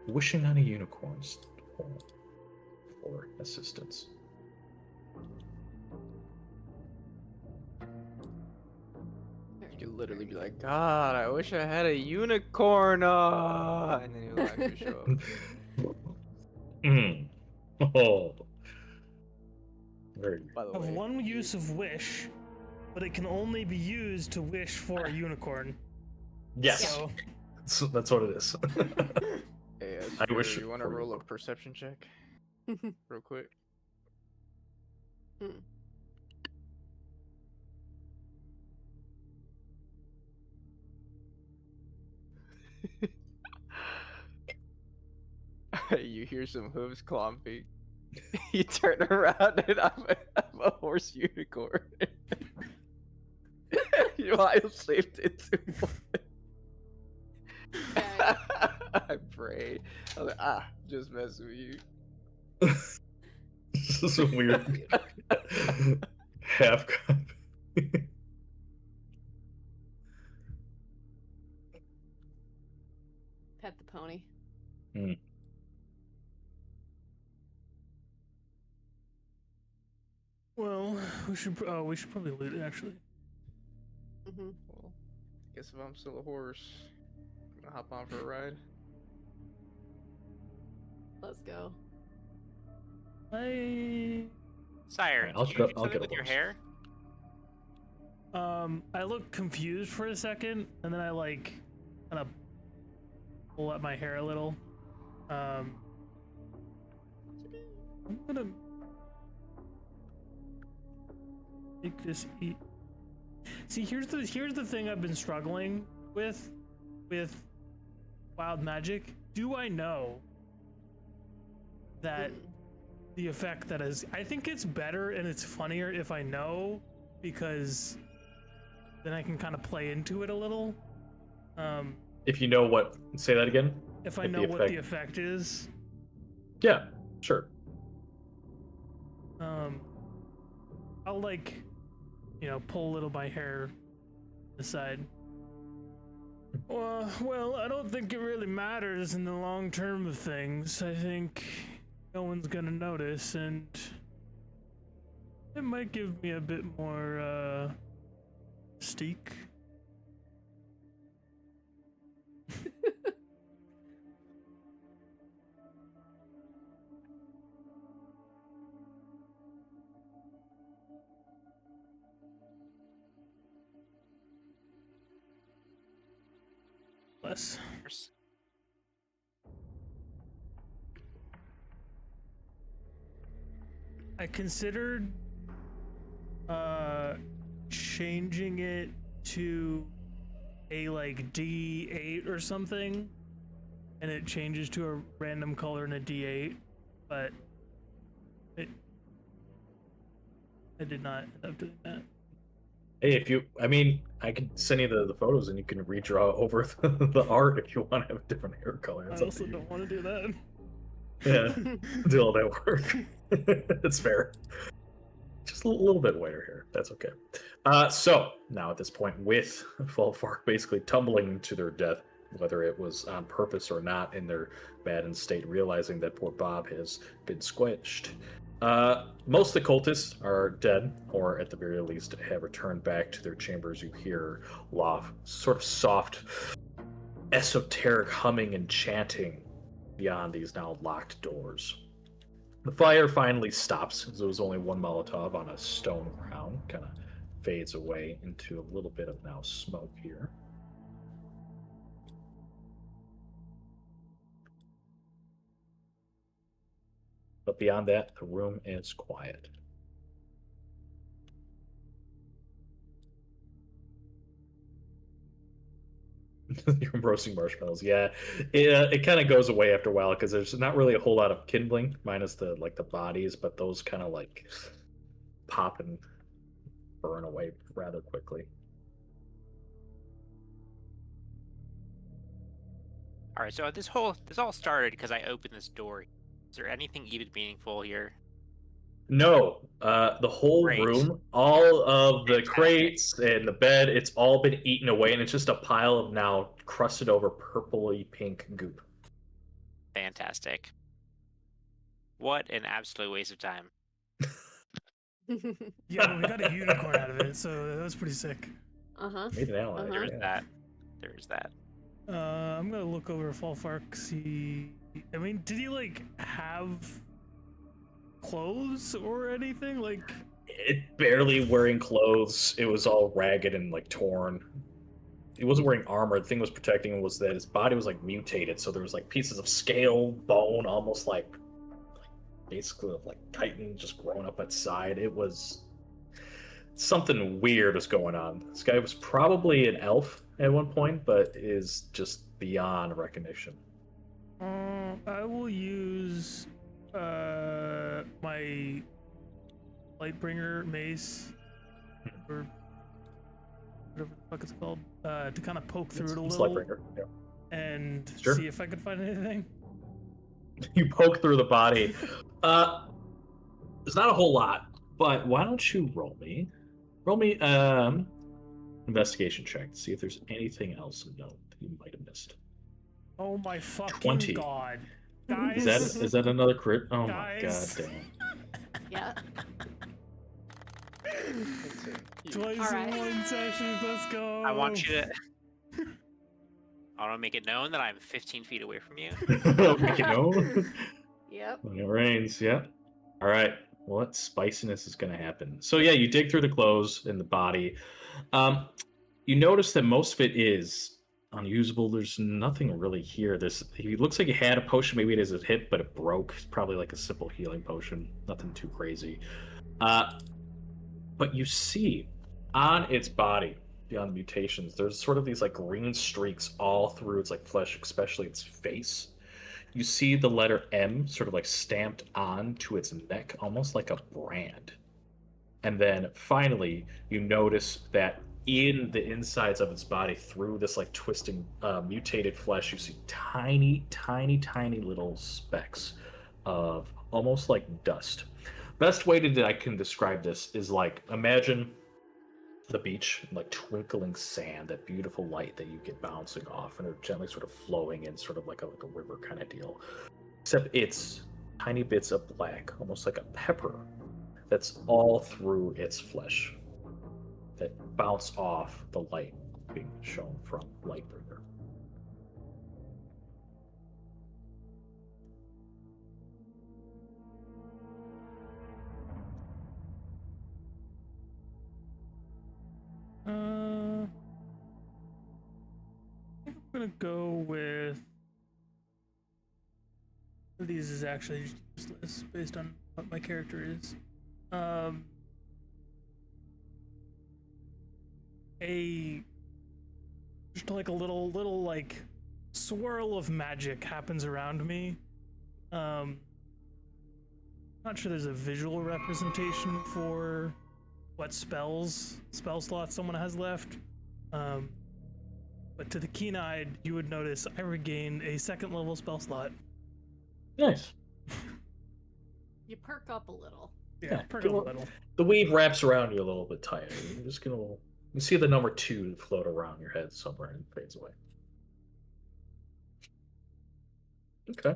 wishing on a unicorn's horn for assistance. You could literally be like, God, I wish I had a unicorn, and then he'll actually show up. Oh. Very By the Have way, one use of wish, but it can only be used to wish for a unicorn. Yes. So, That's what it is. hey, I wish you want to for roll a you. perception check real quick? You hear some hooves clomping. You turn around and I'm a horse unicorn. You wild shaped into one. I pray. I was like, just messing with you. This is a weird half cup. Pet the pony. well, we should probably loot it, actually. Well, guess if I'm still a horse, I'm gonna hop on for a ride. Let's go. Sire, I'll did you do get something a with your horse. hair? I look confused for a second, and then I like kind of pull up my hair a little. I'm gonna make this eat. See, here's the thing I've been struggling with wild magic. Do I know that the effect that is? I think it's better and it's funnier if I know, because then I can kind of play into it a little. If you know what, say that again. If I know what the effect is. Yeah, sure. I'll like, pull a little my hair aside. Well, I don't think it really matters in the long term of things. I think no one's gonna notice, and it might give me a bit more, mystique. Less. I considered changing it to a like D8 or something, and it changes to a random color in a D8, but I did not end up doing that. Hey, I could send you the photos and you can redraw over the art if you want to have a different hair color. It's I up to also you. don't want to do that. Yeah, do all that work. It's fair. Just a little bit whiter hair. That's okay. So now at this point, with Falfark basically tumbling to their death, whether it was on purpose or not, in their maddened state, realizing that poor Bob has been squished. Most of the cultists are dead, or at the very least have returned back to their chambers. You hear sort of soft, esoteric humming and chanting beyond these now locked doors. The fire finally stops, as there was only one Molotov on a stone ground, kind of fades away into a little bit of now smoke here. But beyond that, the room is quiet. You're roasting marshmallows, yeah. It kind of goes away after a while because there's not really a whole lot of kindling, minus the bodies, but those kind of like pop and burn away rather quickly. All right, so this all started because I opened this door. Is there anything even meaningful here? No, the whole Great. room, all of the Fantastic. crates and the bed, it's all been eaten away, and it's just a pile of now crusted over purpley pink goop. Fantastic. What an absolute waste of time. Yeah, but we got a unicorn out of it, so that was pretty sick. Made an ally. There's yeah. that. There's that. I'm gonna look over Falfark, see. I mean, did he like have clothes or anything? Like, It barely wearing clothes. It was all ragged and like torn. He wasn't wearing armor. The thing was protecting him was that his body was like mutated, so there was like pieces of scale, bone, almost like basically of like chitin just growing up its side. It was something weird was going on. This guy was probably an elf at one point, but is just beyond recognition. I will use my Lightbringer mace or whatever the fuck it's called to kind of poke through it a It's little Lightbringer, yeah. and Sure. see if I can find anything. You poke through the body. There's not a whole lot, but why don't you roll me investigation check to see if there's anything else of note that you might have missed. Oh my fucking 20. god. Guys. Is that another crit? Oh Guys. my god damn. Yeah. That's it. Twice Alright. in one session, let's go. I want you to. I want to make it known that I'm 15 feet away from you. Make it known. Yep. When it rains, yeah. All right. What spiciness is going to happen? So yeah, you dig through the clothes and the body. You notice that most of it is unusable. There's nothing really here. He looks like he had a potion. Maybe it is a hit, but it broke. It's probably like a simple healing potion. Nothing too crazy. But you see on its body, beyond the mutations, there's sort of these like green streaks all through its like flesh, especially its face. You see the letter M sort of like stamped onto its neck, almost like a brand. And then finally, you notice that in the insides of its body, through this like twisting, mutated flesh, you see tiny, tiny, tiny little specks of almost like dust. Best way that I can describe this is like imagine the beach, like twinkling sand, that beautiful light that you get bouncing off, and they're gently sort of flowing in, sort of like a river kind of deal. Except it's tiny bits of black, almost like a pepper, that's all through its flesh, that bounce off the light being shown from Lightbringer. I think I'm gonna go with. These is actually useless based on what my character is. A just like a little like swirl of magic happens around me. Not sure there's a visual representation for what spell slots someone has left. But to the keen-eyed, you would notice I regained a 2nd level spell slot. Nice. You perk up a little. Yeah, perk up a little. The weave wraps around you a little bit tighter. You're just gonna. You see the number 2 float around your head somewhere and fades away. Okay.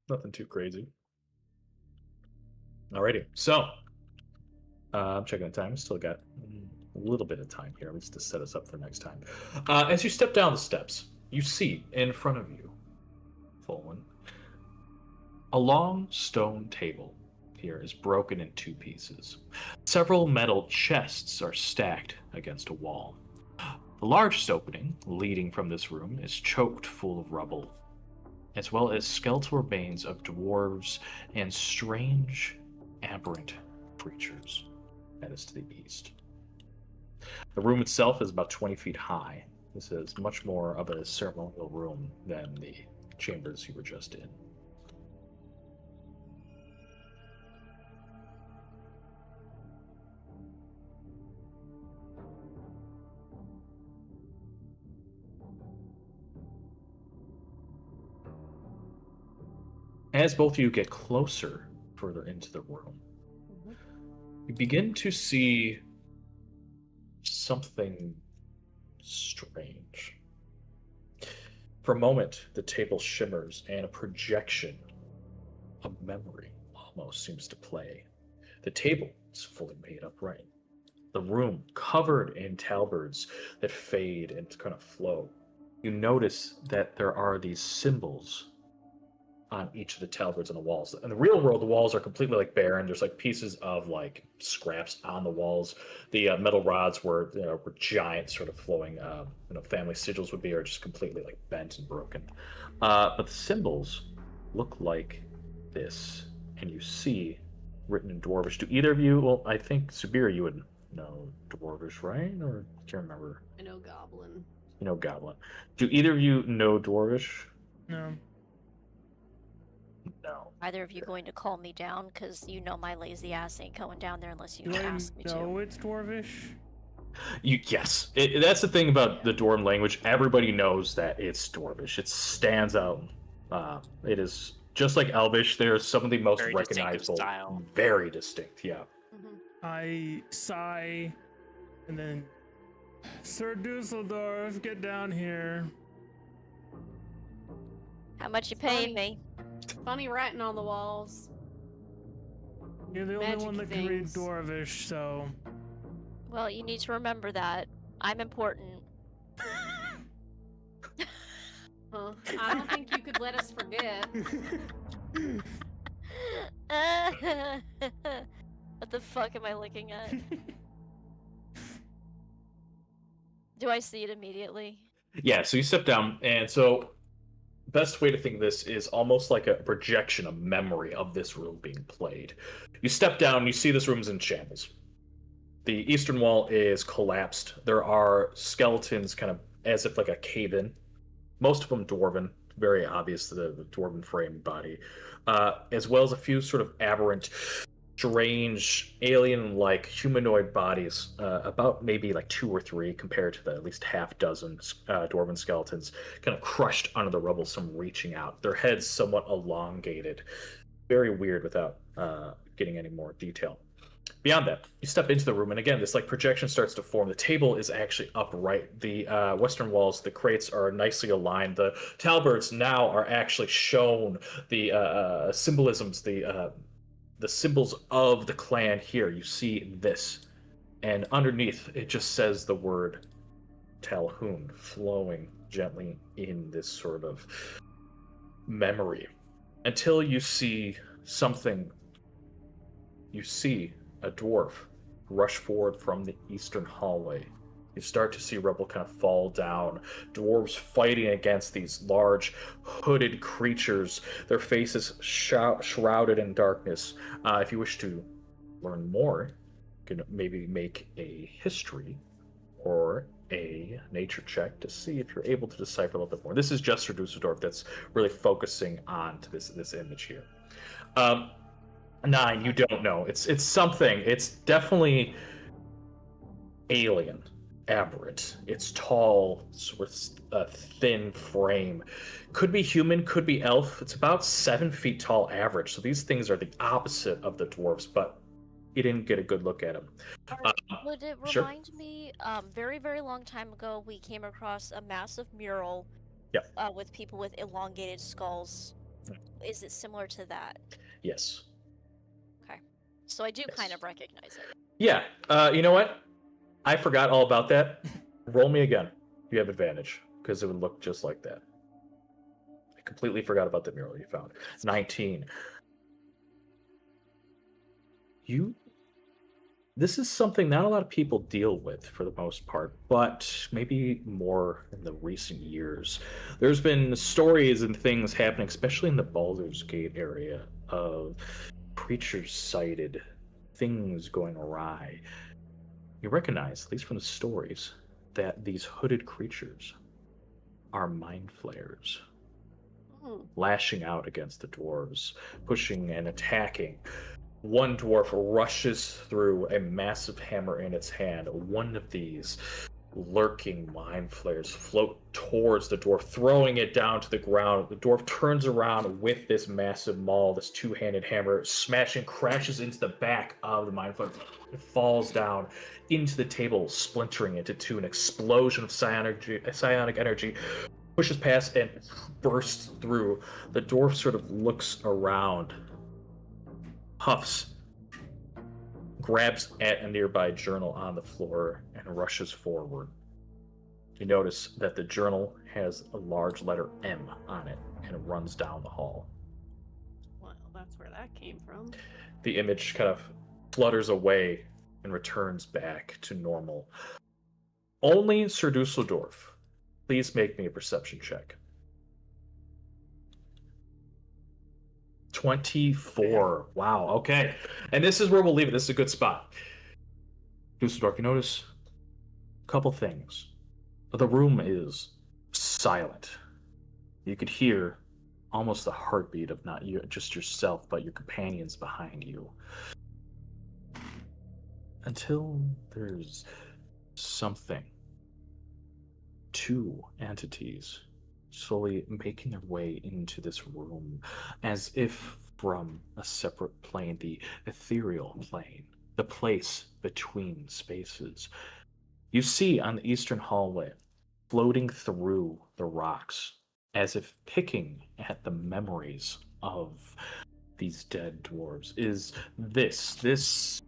Nothing too crazy. Alrighty, so I'm checking the time. Still got a little bit of time here, at least to set us up for next time. As you step down the steps, you see in front of you, Fulwin, a long stone table here is broken in 2 pieces. Several metal chests are stacked against a wall. The largest opening leading from this room is choked full of rubble, as well as skeletal remains of dwarves and strange, aberrant creatures. That is to the east. The room itself is about 20 feet high. This is much more of a ceremonial room than the chambers you were just in. As both of you get closer, further into the room, you begin to see something strange. For a moment, the table shimmers and a projection of memory almost seems to play. The table is fully made upright. The room covered in talbards that fade and kind of flow. You notice that there are these symbols on each of the talbards on the walls. In the real world, the walls are completely like bare, and there's like pieces of like scraps on the walls. The metal rods were giant, sort of flowing, family sigils would be, are just completely like bent and broken. But the symbols look like this, and you see written in Dwarvish. Do either of you? Well, I think Subira, you would know Dwarvish, right? Or I can't remember. I know Goblin. You know Goblin. Do either of you know Dwarvish? No. No. Either of you going to call me down? Because you know my lazy ass ain't going down there unless you Do I ask me know to. it's Dwarvish? Yes. That's the thing about the Dwarven language. Everybody knows that it's Dwarvish. It stands out. It is just like Elvish. There's some of the most Very distinctive recognizable. style. Very distinct, yeah. Mm-hmm. I sigh, and then, Sir Dusseldorf, get down here. How much you Funny. paying me? Funny writing on the walls. You're the only one Magic-y that can read things. Dwarvish, so... Well, you need to remember that. I'm important. Huh? I don't think you could let us forget. What the fuck am I looking at? Do I see it immediately? Yeah, so you step down, and so best way to think of this is almost like a projection of memory of this room being played. You step down, you see this room's in shambles. The eastern wall is collapsed. There are skeletons kind of as if like a cave-in. Most of them dwarven, very obvious to the dwarven frame body, as well as a few sort of aberrant, strange, alien-like humanoid bodies, about maybe like 2 or 3 compared to the at least half dozen dwarven skeletons, kind of crushed under the rubble, some reaching out. Their heads somewhat elongated. Very weird without getting any more detail. Beyond that, you step into the room, and again, this like projection starts to form. The table is actually upright. The western walls, the crates are nicely aligned. The talbards now are actually shown. The symbolisms, the symbols of the clan here. You see this, and underneath it just says the word Talhun flowing gently in this sort of memory, until you see something. You see a dwarf rush forward from the eastern hallway. You start to see rubble kind of fall down. Dwarves fighting against these large, hooded creatures. Their faces shrouded in darkness. If you wish to learn more, you can maybe make a history or a nature check to see if you're able to decipher a little bit more. This is just for Dusseldorf that's really focusing on to this image here. 9, you don't know. It's something. It's definitely alien, aberrant. It's tall, with a thin frame. Could be human, could be elf. It's about 7 feet tall average. So these things are the opposite of the dwarves, but you didn't get a good look at them. Would it Sure. remind me? Very, very long time ago, we came across a massive mural. Yep. With people with elongated skulls. Is it similar to that? Yes. Okay. So I do Yes. kind of recognize it. Yeah. You know what? I forgot all about that. Roll me again. You have advantage because it would look just like that. I completely forgot about the mural you found. 19. This is something not a lot of people deal with for the most part, but maybe more in the recent years. There's been stories and things happening, especially in the Baldur's Gate area, of creatures sighted, things going awry. You recognize, at least from the stories, that these hooded creatures are mind flayers, lashing out against the dwarves, pushing and attacking. One dwarf rushes through, a massive hammer in its hand. One of these lurking mind flayers float towards the dwarf, throwing it down to the ground. The dwarf turns around with this massive maul, this two-handed hammer, smashing, crashes into the back of the mind flayer. It falls down into the table, splintering into two. An explosion of psionic energy pushes past and bursts through. The dwarf sort of looks around, huffs, grabs at a nearby journal on the floor, and rushes forward. You notice that the journal has a large letter M on it, and it runs down the hall. Well, that's where that came from. The image kind of flutters away and returns back to normal. Only Sir Dusseldorf, please make me a perception check. 24. Wow, okay. And this is where we'll leave it. This is a good spot. Dusseldorf, you notice a couple things. The room is silent. You could hear almost the heartbeat of not you, just yourself, but your companions behind you. Until there's something. Two entities slowly making their way into this room, as if from a separate plane, the ethereal plane, the place between spaces. You see on the eastern hallway, floating through the rocks, as if picking at the memories of these dead dwarves, is this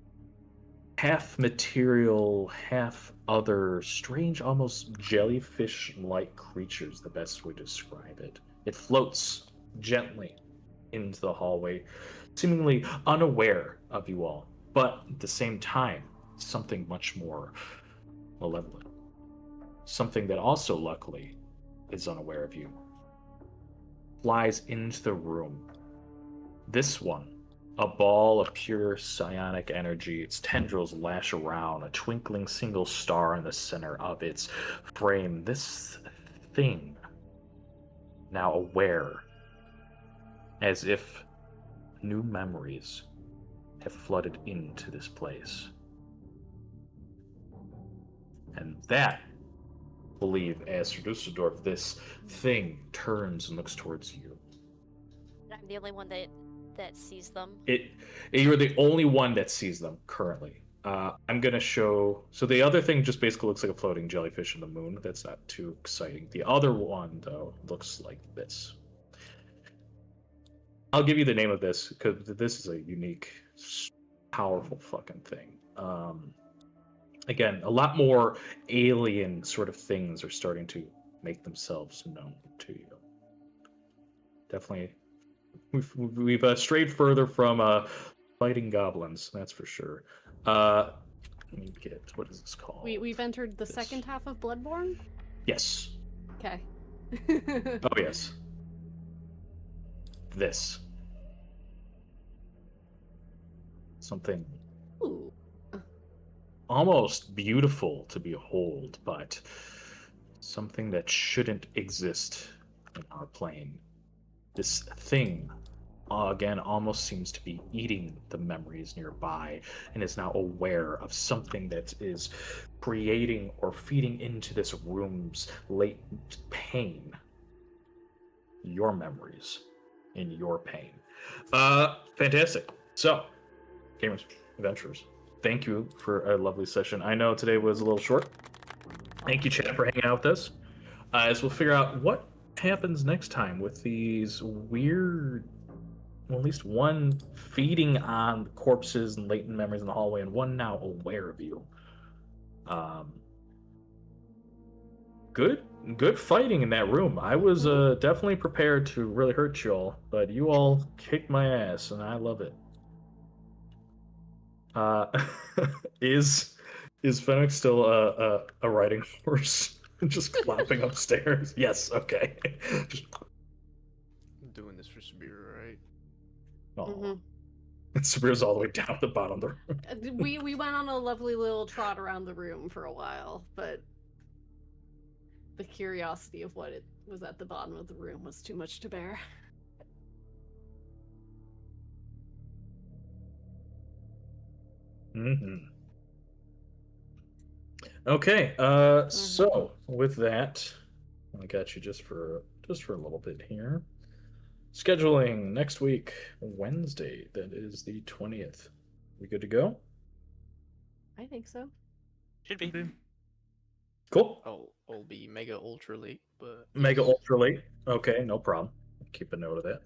half material, half other, strange, almost jellyfish-like creatures, the best way to describe it. It floats gently into the hallway, seemingly unaware of you all, but at the same time, something much more malevolent. Something that also, luckily, is unaware of you. Flies into the room. This one, a ball of pure psionic energy, its tendrils lash around, a twinkling single star in the center of its frame. This thing, now aware, as if new memories have flooded into this place. And that, I believe, as Sir Dusseldorf, this thing turns and looks towards you. I'm the only one that sees them. You're the only one that sees them currently. I'm gonna show. So the other thing just basically looks like a floating jellyfish in the moon. That's not too exciting. The other one, though, looks like this. I'll give you the name of this because this is a unique, powerful fucking thing. Again, a lot more alien sort of things are starting to make themselves known to you. Definitely. We've strayed further from fighting goblins, that's for sure. Let me get, what is this called? We've entered the second half of Bloodborne? Yes. Okay. Oh, yes. This. Something Ooh. almost beautiful to behold, but something that shouldn't exist in our plane. This thing, again, almost seems to be eating the memories nearby and is now aware of something that is creating or feeding into this room's latent pain. Your memories in your pain. Fantastic. So, gamers, adventurers, thank you for a lovely session. I know today was a little short. Thank you, chat, for hanging out with us. As we'll figure out what happens next time with these weird, well, at least one feeding on corpses and latent memories in the hallway, and one now aware of you. Good fighting in that room. I was definitely prepared to really hurt you all, but you all kicked my ass, and I love it. Is Fennec still a riding horse, just clapping upstairs? Yes. Okay. Just. I'm doing this for Sabira, right? Oh. Mhm. And Sabrina's all the way down at the bottom of the room. We went on a lovely little trot around the room for a while, but the curiosity of what it was at the bottom of the room was too much to bear. Mm-hmm. Okay, so with that, I got you just for a little bit here. Scheduling next week, Wednesday. That is the 20th. We good to go? I think so. Should be. Cool. I'll be mega ultra late, but Mega yes. ultra late. Okay, no problem. Keep a note of that.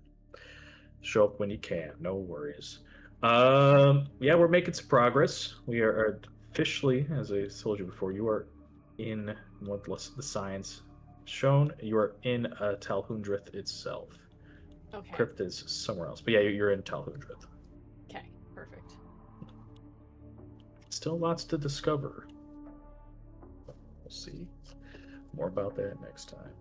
Show up when you can. No worries. Yeah, we're making some progress. We are officially, as I told you before, you are in what the signs shown. You are in Talhundrith itself. Okay. Crypt is somewhere else, but yeah, you're in Talhundrith. Okay. Perfect. Still lots to discover. We'll see. More about that next time.